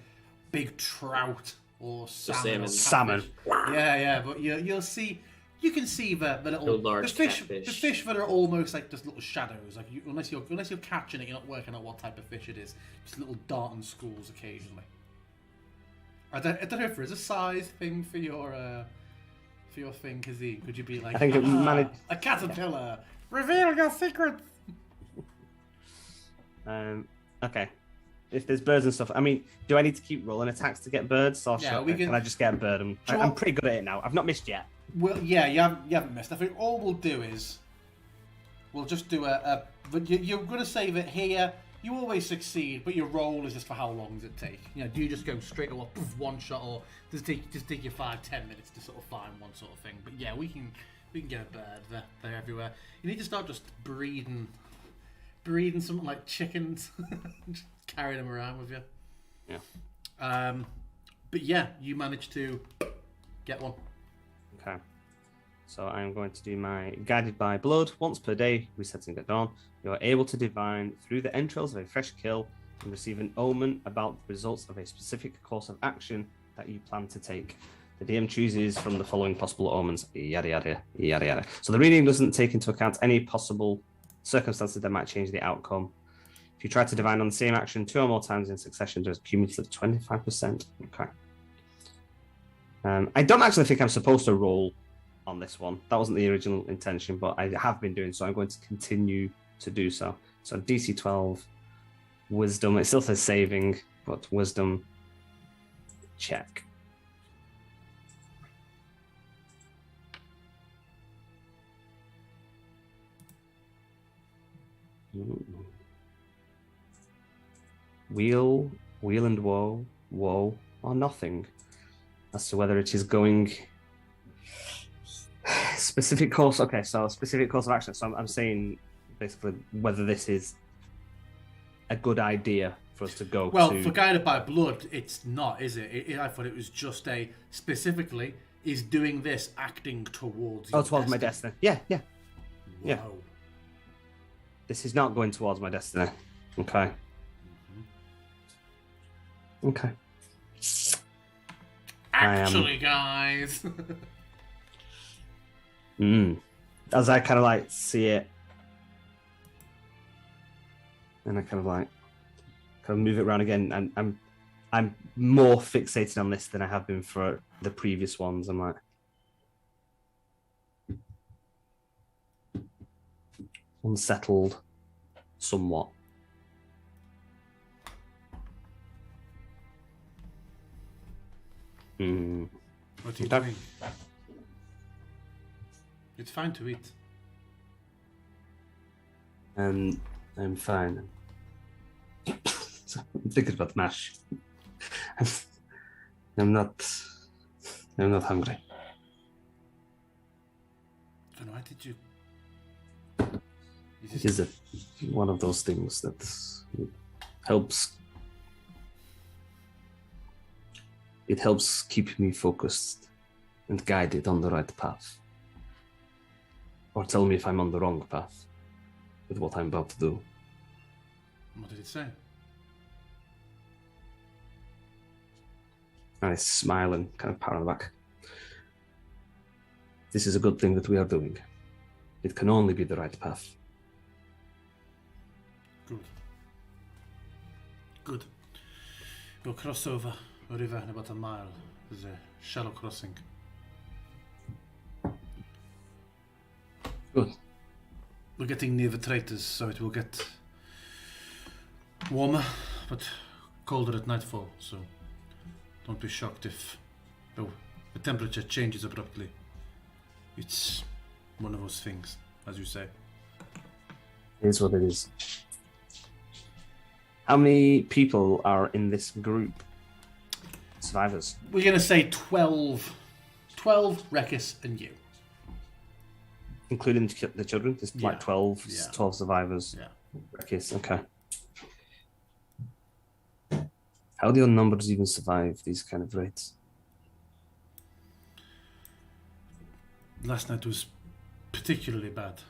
big trout or salmon. Salmon. Yeah, but you can see the little large the fish catfish. the fish that are almost like just little shadows. Like unless you're catching it, you're not working out what type of fish it is. Just little darting schools occasionally. I don't know if there is a size thing for your thing, Kazim. Could you be like, I think a caterpillar? Reveal your secrets. Okay. If there's birds and stuff, I mean, do I need to keep rolling attacks to get birds? Or can I just get a bird? I'm pretty good at it now. I've not missed yet. Well, yeah, you haven't missed. I think all we'll do is we'll just do but you're going to say that here you always succeed, but your roll is just for how long does it take? Do you just go straight away, one shot, or does it take you 5-10 minutes to sort of find one sort of thing? But yeah, we can get a bird. They're everywhere. You need to start just breeding something like chickens, just carry them around with you. Yeah. But yeah, you managed to get one. Okay. So I'm going to do my Guided by Blood once per day, resetting at dawn. You are able to divine through the entrails of a fresh kill and receive an omen about the results of a specific course of action that you plan to take. The DM chooses from the following possible omens, yada yada yada yada. So the reading doesn't take into account any possible circumstances that might change the outcome. If you try to divine on the same action 2 or more times in succession, there's a cumulative 25%. Okay. I don't actually think I'm supposed to roll on this one. That wasn't the original intention, but I have been doing so. I'm going to continue to do so. So DC 12, Wisdom. It still says saving, but Wisdom check. Wheel and woe, or nothing. As to whether it is going specific course. Okay, so specific course of action. So I'm saying basically whether this is a good idea for us to go. Well, for Guided by Blood, it's not, is it? I thought it was just specifically is doing this acting towards. Towards my destiny. Yeah. Wow. This is not going towards my destiny. Okay. Okay. Actually, guys. As I kind of like see it, and I kind of move it around again, and I'm more fixated on this than I have been for the previous ones. I'm like, unsettled, somewhat. What are you doing? It's fine to eat. I'm fine. I'm thinking about mash. I'm not hungry. Then why did you? Is it one of those things that helps? It helps keep me focused and guided on the right path. Or tell me if I'm on the wrong path with what I'm about to do. What did it say? And I smile and kind of pat on the back. This is a good thing that we are doing. It can only be the right path. Good. We'll cross over a river in about a mile. There's a shallow crossing. Good. We're getting near the traitors, so it will get warmer, but colder at nightfall, so don't be shocked if the temperature changes abruptly. It's one of those things, as you say. It is what it is. How many people are in this group? Survivors. We're going to say 12. 12, Rekis, and you. Including the children? There's like 12 survivors. Yeah. Rekis, okay. How do your numbers even survive these kind of raids? Last night was particularly bad.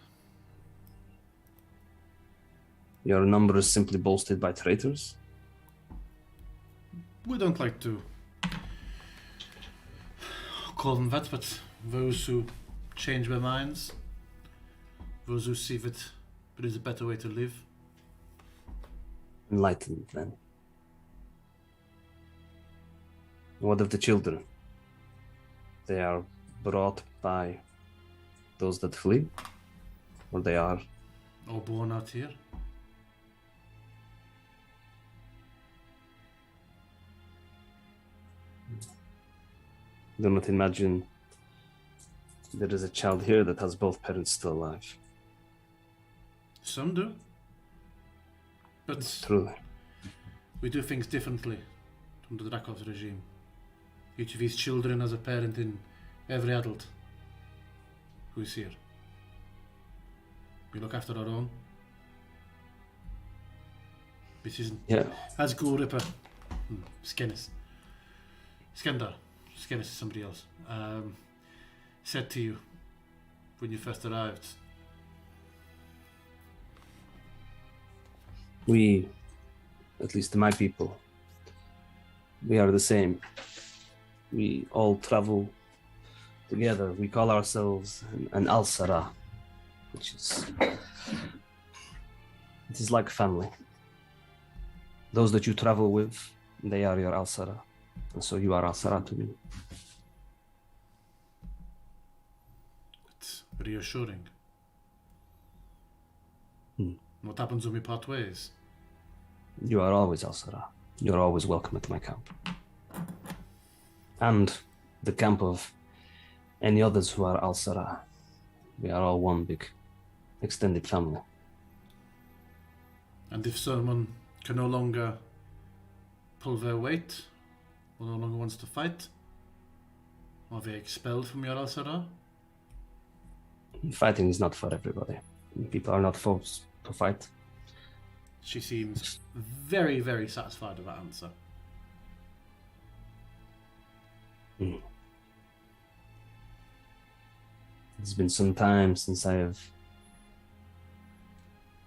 Your number is simply bolstered by traitors? We don't like to call them that, but those who change their minds, those who see that there is a better way to live. Enlightened, then. What of the children? They are brought by those that flee? Or they are... Or born out here. Do not imagine there is a child here that has both parents still alive. Some do. But Truly. we do things differently from the Drakov's regime. Each of these children has a parent in every adult who is here. We look after our own. This isn't... Yeah. As Ghoul Ripper... Skenis. Skandar. Skenis is somebody else. Said to you when you first arrived. We, at least my people, we are the same. We all travel together. We call ourselves an Al-Sara, which is... It is like family. Those that you travel with, they are your Al-Sara. And so you are Al-Sara to me. It's reassuring. Hmm. What happens when we part ways? You are always Al-Sara. You are always welcome at my camp. And the camp of any others who are Al-Sara. We are all one big extended family. And if someone can no longer pull their weight, or no longer wants to fight, are they expelled from your Al-Sara? Fighting is not for everybody. People are not forced to fight. She seems very, very satisfied with that answer. It's been some time since I have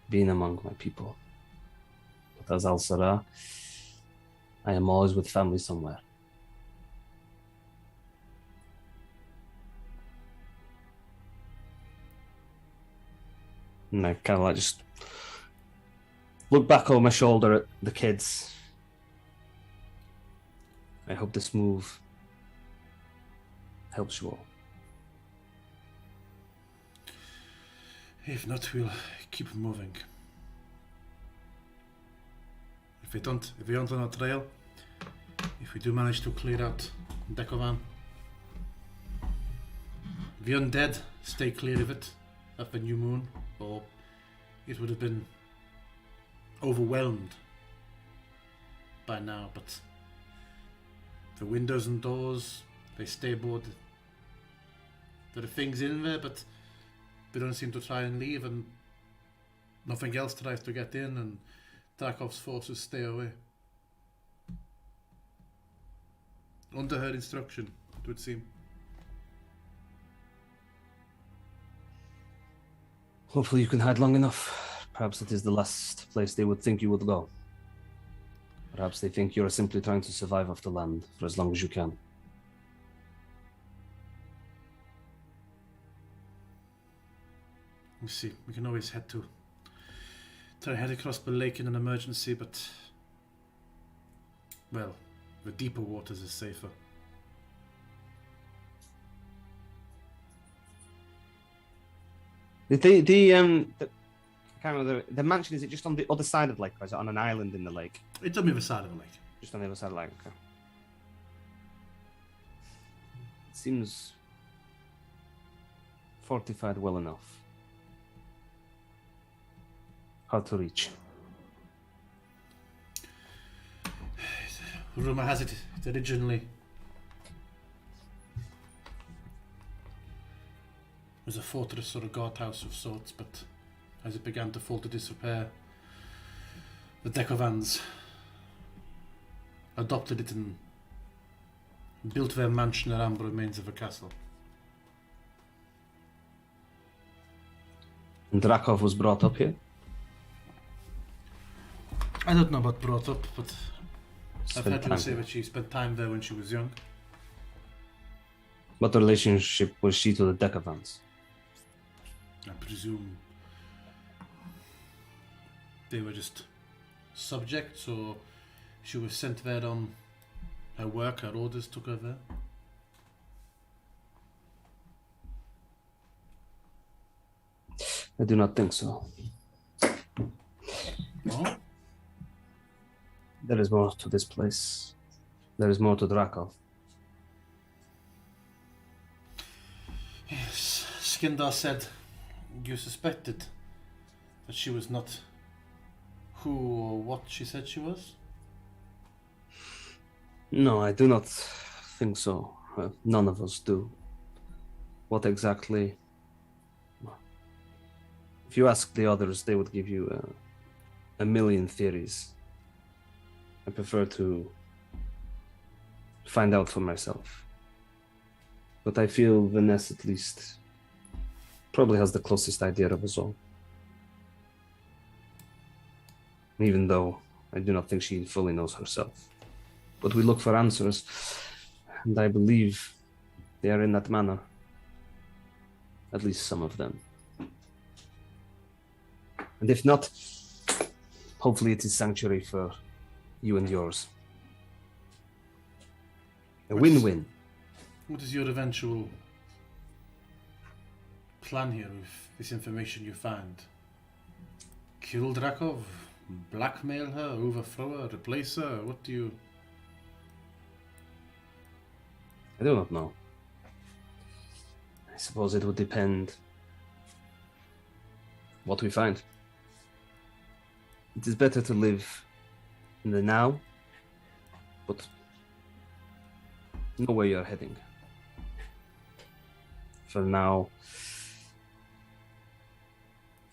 been among my people. But as Al-Sara, I am always with family somewhere. And I kind of like just look back over my shoulder at the kids. I hope this move helps you all. If not, we'll keep moving. If we aren't on our trail, if we do manage to clear out Dekovan, the undead stay clear of it at the new moon, or it would have been overwhelmed by now, but the windows and doors, they stay boarded. There are things in there, but they don't seem to try and leave, and nothing else tries to get in, and Tarkov's forces stay away. Under her instruction, it would seem. Hopefully you can hide long enough. Perhaps it is the last place they would think you would go. Perhaps they think you are simply trying to survive off the land for as long as you can. You see, we can always try to head across the lake in an emergency, but, well, the deeper waters is safer. I can't remember, the mansion, is it just on the other side of the lake, or is it on an island in the lake? It's on the other side of the lake. Just on the other side of the lake, okay. It seems fortified well enough. Hard to reach. Rumour has it originally was a fortress or a guardhouse of sorts, but as it began to fall to disrepair, the Dekovans adopted it and built their mansion around the remains of a castle. And Drakov was brought up here? I don't know about brought up, but I've Spent heard people time say here. that she spent time there when she was young. What relationship was she to the Decavans? I presume they were just subjects, or she was sent there on her work, her orders took her there. I do not think so. Oh? There is more to this place. There is more to Drakov. Yes, Skindar said you suspected that she was not who or what she said she was? No, I do not think so. None of us do. What exactly? If you ask the others, they would give you a million theories. I prefer to find out for myself. But I feel Vanessa at least probably has the closest idea of us all. Even though I do not think she fully knows herself. But we look for answers, and I believe they are in that manner. At least some of them. And if not, hopefully it is sanctuary for you and yours. A win-win. What is your eventual plan here with this information you find? Kill Drakov? Blackmail her? Overthrow her? Replace her? What do you... I do not know. I suppose it would depend what we find. It is better to live in the now, but know where you're heading. For now,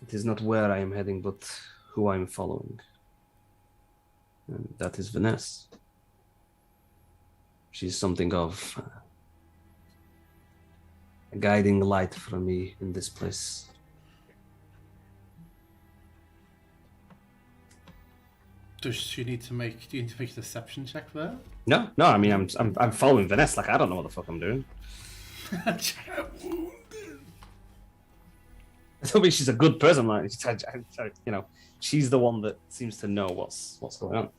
it is not where I am heading, but who I am following. And that is Vanessa. She's something of a guiding light for me in this place. Does she need to make... Do you need to make a deception check there? No, I mean I'm following Vanessa. Like I don't know what the fuck I'm doing. I don't mean she's a good person. Like you know, she's the one that seems to know what's going on.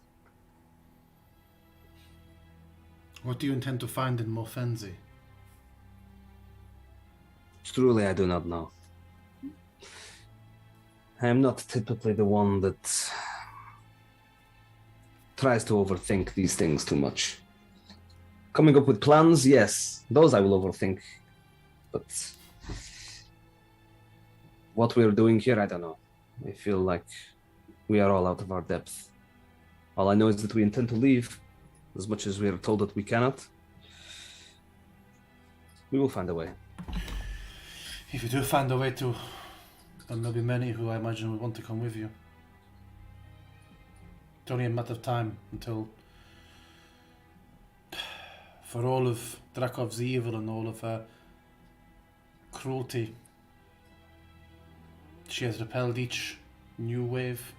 What do you intend to find in Morfenzi? Truly, I do not know. I am not typically the one that tries to overthink these things too much. Coming up with plans, yes, those I will overthink. But what we're doing here, I don't know. I feel like we are all out of our depth. All I know is that we intend to leave, as much as we are told that we cannot. We will find a way. If you do find a way to, then there'll be many who I imagine will want to come with you. It's only a matter of time until, for all of Drakov's evil and all of her cruelty, she has repelled each new wave,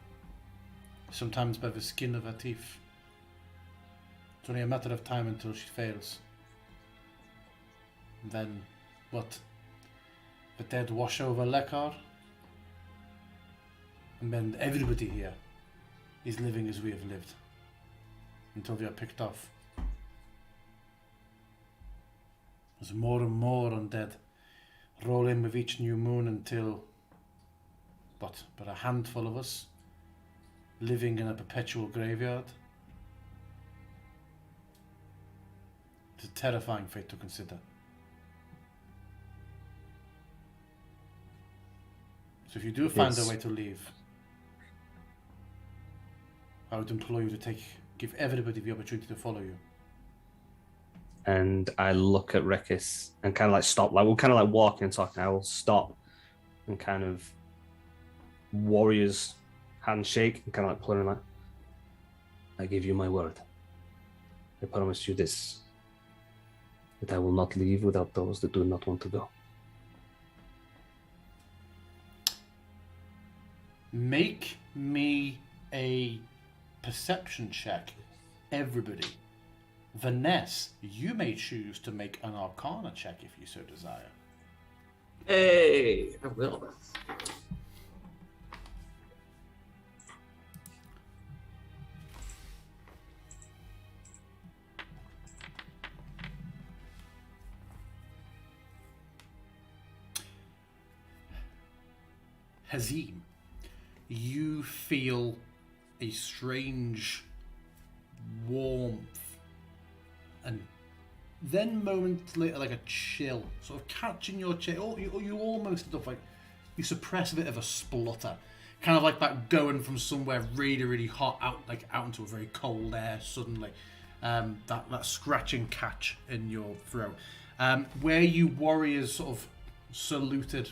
sometimes by the skin of her teeth. It's only a matter of time until she fails. And then, what? The dead wash over Lekar? And then everybody here is living as we have lived. Until they are picked off. There's more and more undead roll in with each new moon until, what, but a handful of us living in a perpetual graveyard? It's a terrifying fate to consider. So if you do find a way to leave, I would implore you to give everybody the opportunity to follow you. And I look at Rekis and kind of like stop. Like we're kind of like walking and talking. I will stop and kind of warriors handshake and kind of like pulling like, I give you my word. I promise you this, that I will not leave without those that do not want to go. Make me a perception check, everybody. Vanessa, you may choose to make an Arcana check if you so desire. Hey, I will. Hazim, you feel a strange warmth and then moments later like a chill sort of catching your chest. You almost sort of like you suppress a bit of a splutter, kind of like that going from somewhere really really hot out into a very cold air suddenly. That scratching catch in your throat, where you warriors sort of saluted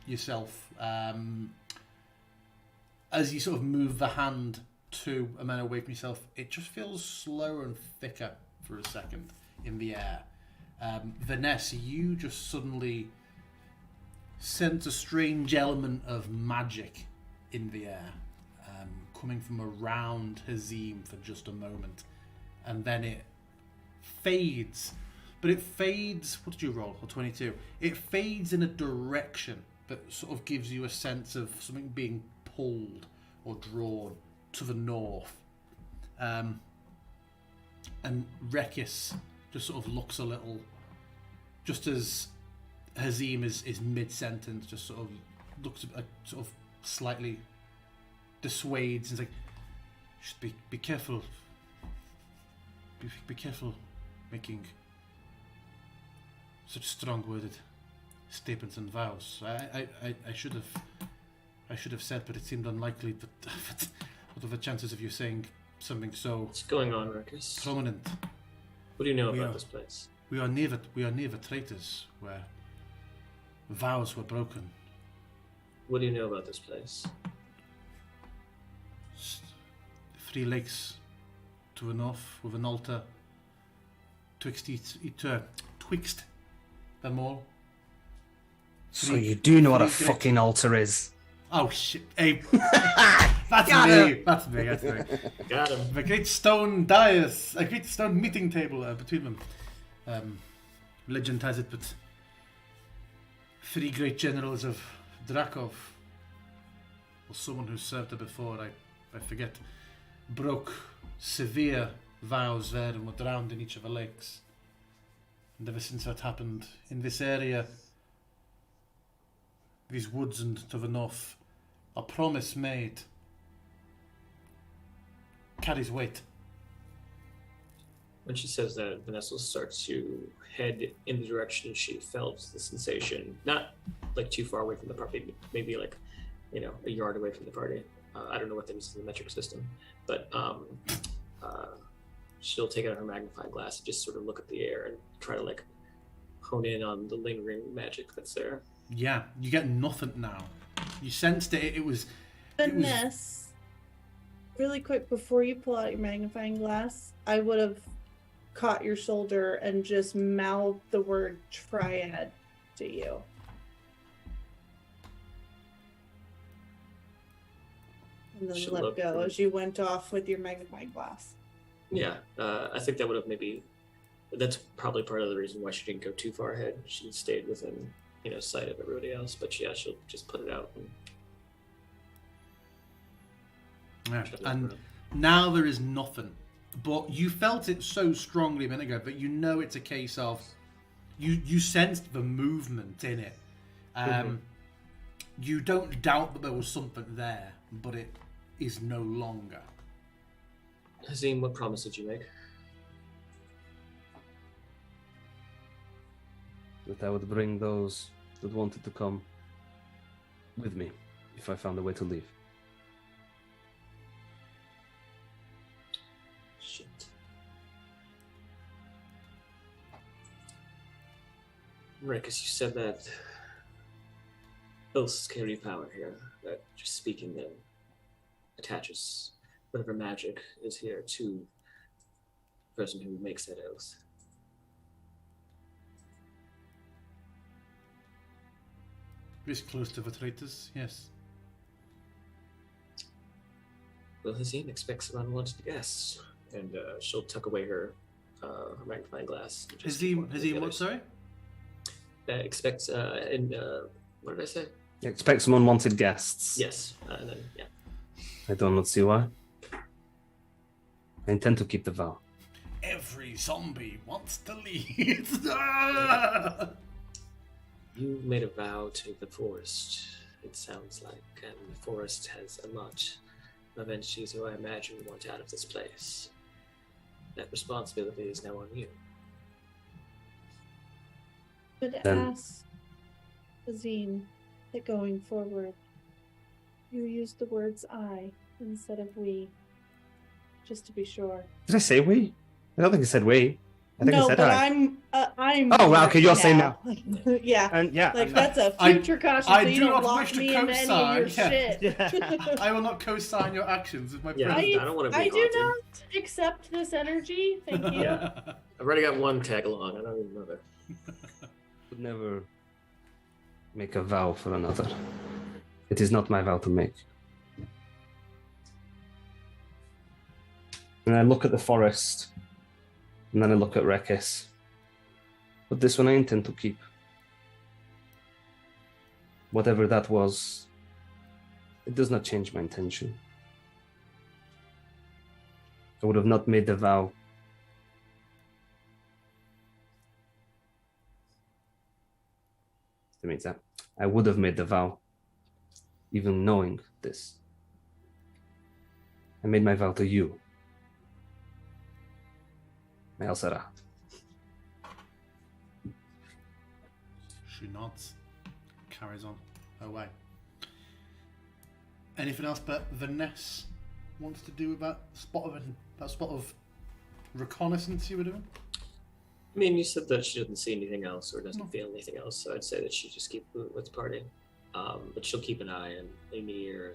yourself as you sort of move the hand to a man away from yourself. It just feels slower and thicker for a second in the air. Vanessa, you just suddenly sense a strange element of magic in the air, coming from around Hazim for just a moment, and then it fades. But it fades. What did you roll? Or 22. It fades in a direction that sort of gives you a sense of something being pulled or drawn to the north. And Rekis just sort of looks a little, just as Hazim is mid-sentence, just sort of looks sort of slightly dissuades and is like, just be careful. Be careful making such strong-worded statements and vows. I should have said, but it seemed unlikely that what are the chances of you saying something so What's going on, Ruckus? prominent? What do you know about this place? We are near the traitors where vows were broken. What do you know about this place? 3 lakes to the north with an altar twixt them all. So you do know what a fucking altar is. Oh shit! Hey, that's Got me. him. That's me. That's me. Got him. A great stone dais, a great stone meeting table between them. Legend has it that 3 great generals of Drakov, or someone who served there before, I forget, broke severe vows there and were drowned in each of the lakes. And ever since that happened in this area, these woods and to the north, a promise made carries weight. When she says that, Vanessa starts to head in the direction she felt the sensation, not like too far away from the party, maybe like, a yard away from the party. I don't know what that is in the metric system, but she'll take out her magnifying glass and just sort of look at the air and try to like hone in on the lingering magic that's there. Yeah, you get nothing now. You sensed it. It was. Vanessa, really quick before you pull out your magnifying glass, I would have caught your shoulder and just mouthed the word triad to you. And then She'll let look go and- as you went off with your magnifying glass. Yeah, I think that would have maybe. That's probably part of the reason why she didn't go too far ahead. She stayed within, sight of everybody else. But yeah, she'll just put it out. Yeah. And now there is nothing. But you felt it so strongly a minute ago, but you know it's a case of you sensed the movement in it. You don't doubt that there was something there, but it is no longer. Hazim, what promise did you make? That I would bring those that wanted to come with me if I found a way to leave. Shit. Right, because you said that oaths carry power here, that just speaking them attaches whatever magic is here to person who makes that oath. It's close to the traitors, yes. Well, Hazim expects some unwanted guests, and she'll tuck away her magnifying glass. and just keep walking with the Hazim, what, others. sorry? Expects, what did I say? Expect some unwanted guests. Yes, and then, yeah. I do not see why. I intend to keep the vow. Every zombie wants to lead. You made a vow to the forest, it sounds like, and the forest has a lot of entities who I imagine want out of this place. That responsibility is now on you. But Then- ask Azim that going forward, you use the words I instead of we, just to be sure. Did I say we? I don't think I said we. I think I No, said but I. I'm. Oh, well, okay, you're saying now. yeah, And yeah, like and- that's a I- future caution, I so you do don't not wish lock to me into any of your co-sign, shit. Yeah. I will not co-sign your actions with my Yeah, presence. I don't want to be I do haunted. not accept this energy. Thank you. Yeah. I've already got one tag along. I don't need another. Would never make a vow for another. It is not my vow to make. And I look at the forest, and then I look at Rekis. But this one I intend to keep. Whatever that was, it does not change my intention. I would have not made the vow. That means that I would have made the vow, even knowing this. I made my vow to you, Maelsara. She nods, carries on her way. Anything else but Vanessa wants to do with that spot of reconnaissance you were doing? I mean, you said that she doesn't see anything else or doesn't No. feel anything else, so I'd say that she just keep moving with the party. But she'll keep an eye and an ear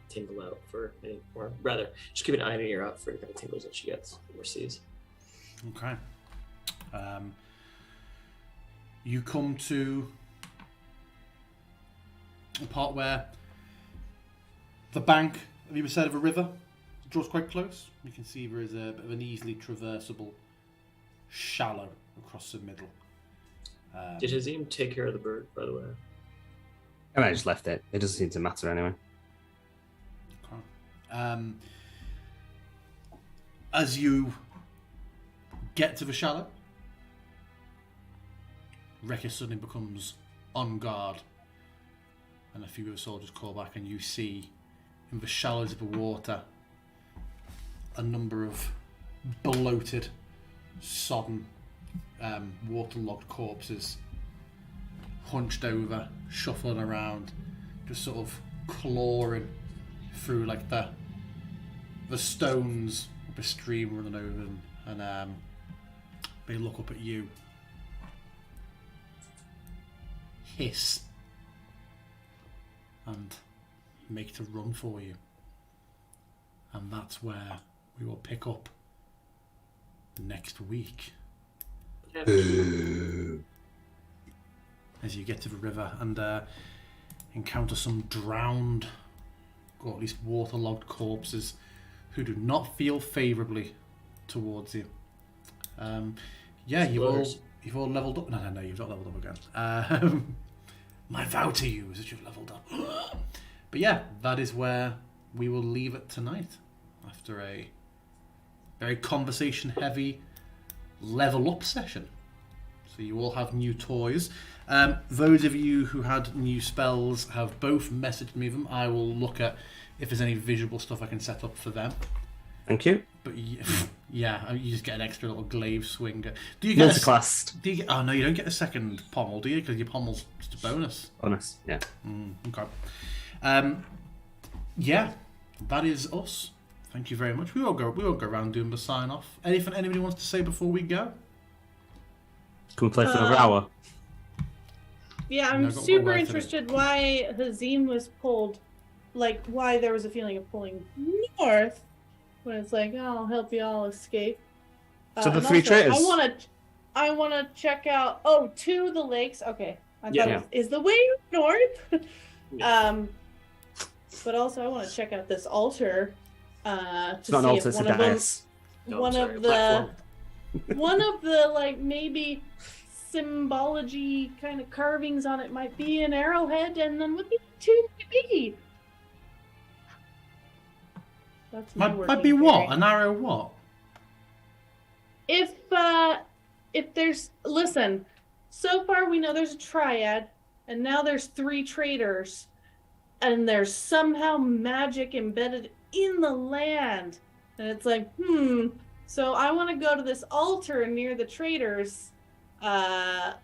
tingle out for any, or rather, she'll keep an eye and an ear out for any kind of tingles that she gets or sees. Okay. You come to a part where the bank, of either side of a river, draws quite close. You can see there is a bit of an easily traversable shallow across the middle. Did Hazim take care of the bird, by the way? And I just left it. It doesn't seem to matter anyway. Okay. As you get to the shallow, Rekis suddenly becomes on guard, and a few of the soldiers call back, and you see in the shallows of the water a number of bloated, sodden, waterlogged corpses hunched over, shuffling around, just sort of clawing through like the stones of the stream running over them, and they look up at you, hiss, and make to run for you. And that's where we will pick up next week as you get to the river and encounter some drowned, or at least waterlogged corpses who do not feel favourably towards you. Yeah, you've all leveled up. No, you've not leveled up again. My vow to you is that you've leveled up. But yeah, that is where we will leave it tonight after a very conversation-heavy level up session. So you all have new toys. Those of you who had new spells have both messaged me them. I will look at if there's any visual stuff I can set up for them. Thank you. But yeah, you just get an extra little glaive swing. Do you get Multiclassed. Do you get, oh no, you don't get a second pommel, do you? Because your pommel's just a bonus. Bonus, yeah. Okay. Yeah, that is us. Thank you very much. We won't go around doing the sign off. Anything anybody wants to say before we go? Can we play for another hour? Yeah, I'm No, got one super right interested why Hazim was pulled, like why there was a feeling of pulling north when it's like, oh, I'll help you all escape. So the and three also, traitors. I wanna check out. Oh, to the lakes. Okay, I thought Yeah. it is the way north. Yeah. But also I want to check out this altar. To It's not see an if altar, it's a one of them, dais. Oh, one sorry, of a the, platform. one of the like maybe symbology kind of carvings on it might be an arrowhead, and then what the two could be. That's my Might be working what? theory. An arrow what? If there's, listen, so far we know there's a triad, and now there's 3 traitors, and there's somehow magic embedded in the land, and it's like, so I want to go to this altar near the traitors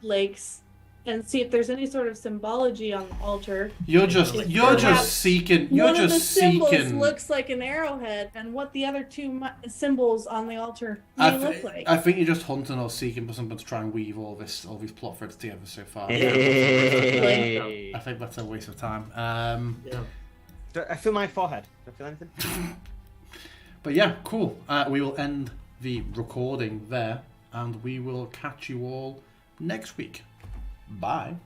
lakes and see if there's any sort of symbology on the altar. You're just perhaps seeking. One of the symbols looks like an arrowhead, and what the other 2 symbols on the altar may look like. I think you're just hunting or seeking for something to try and weave all these plot threads together so far. Hey. I think that's a waste of time. Yeah. I feel my forehead. Do I feel anything? But yeah, cool. We will end the recording there, and we will catch you all next week. Bye.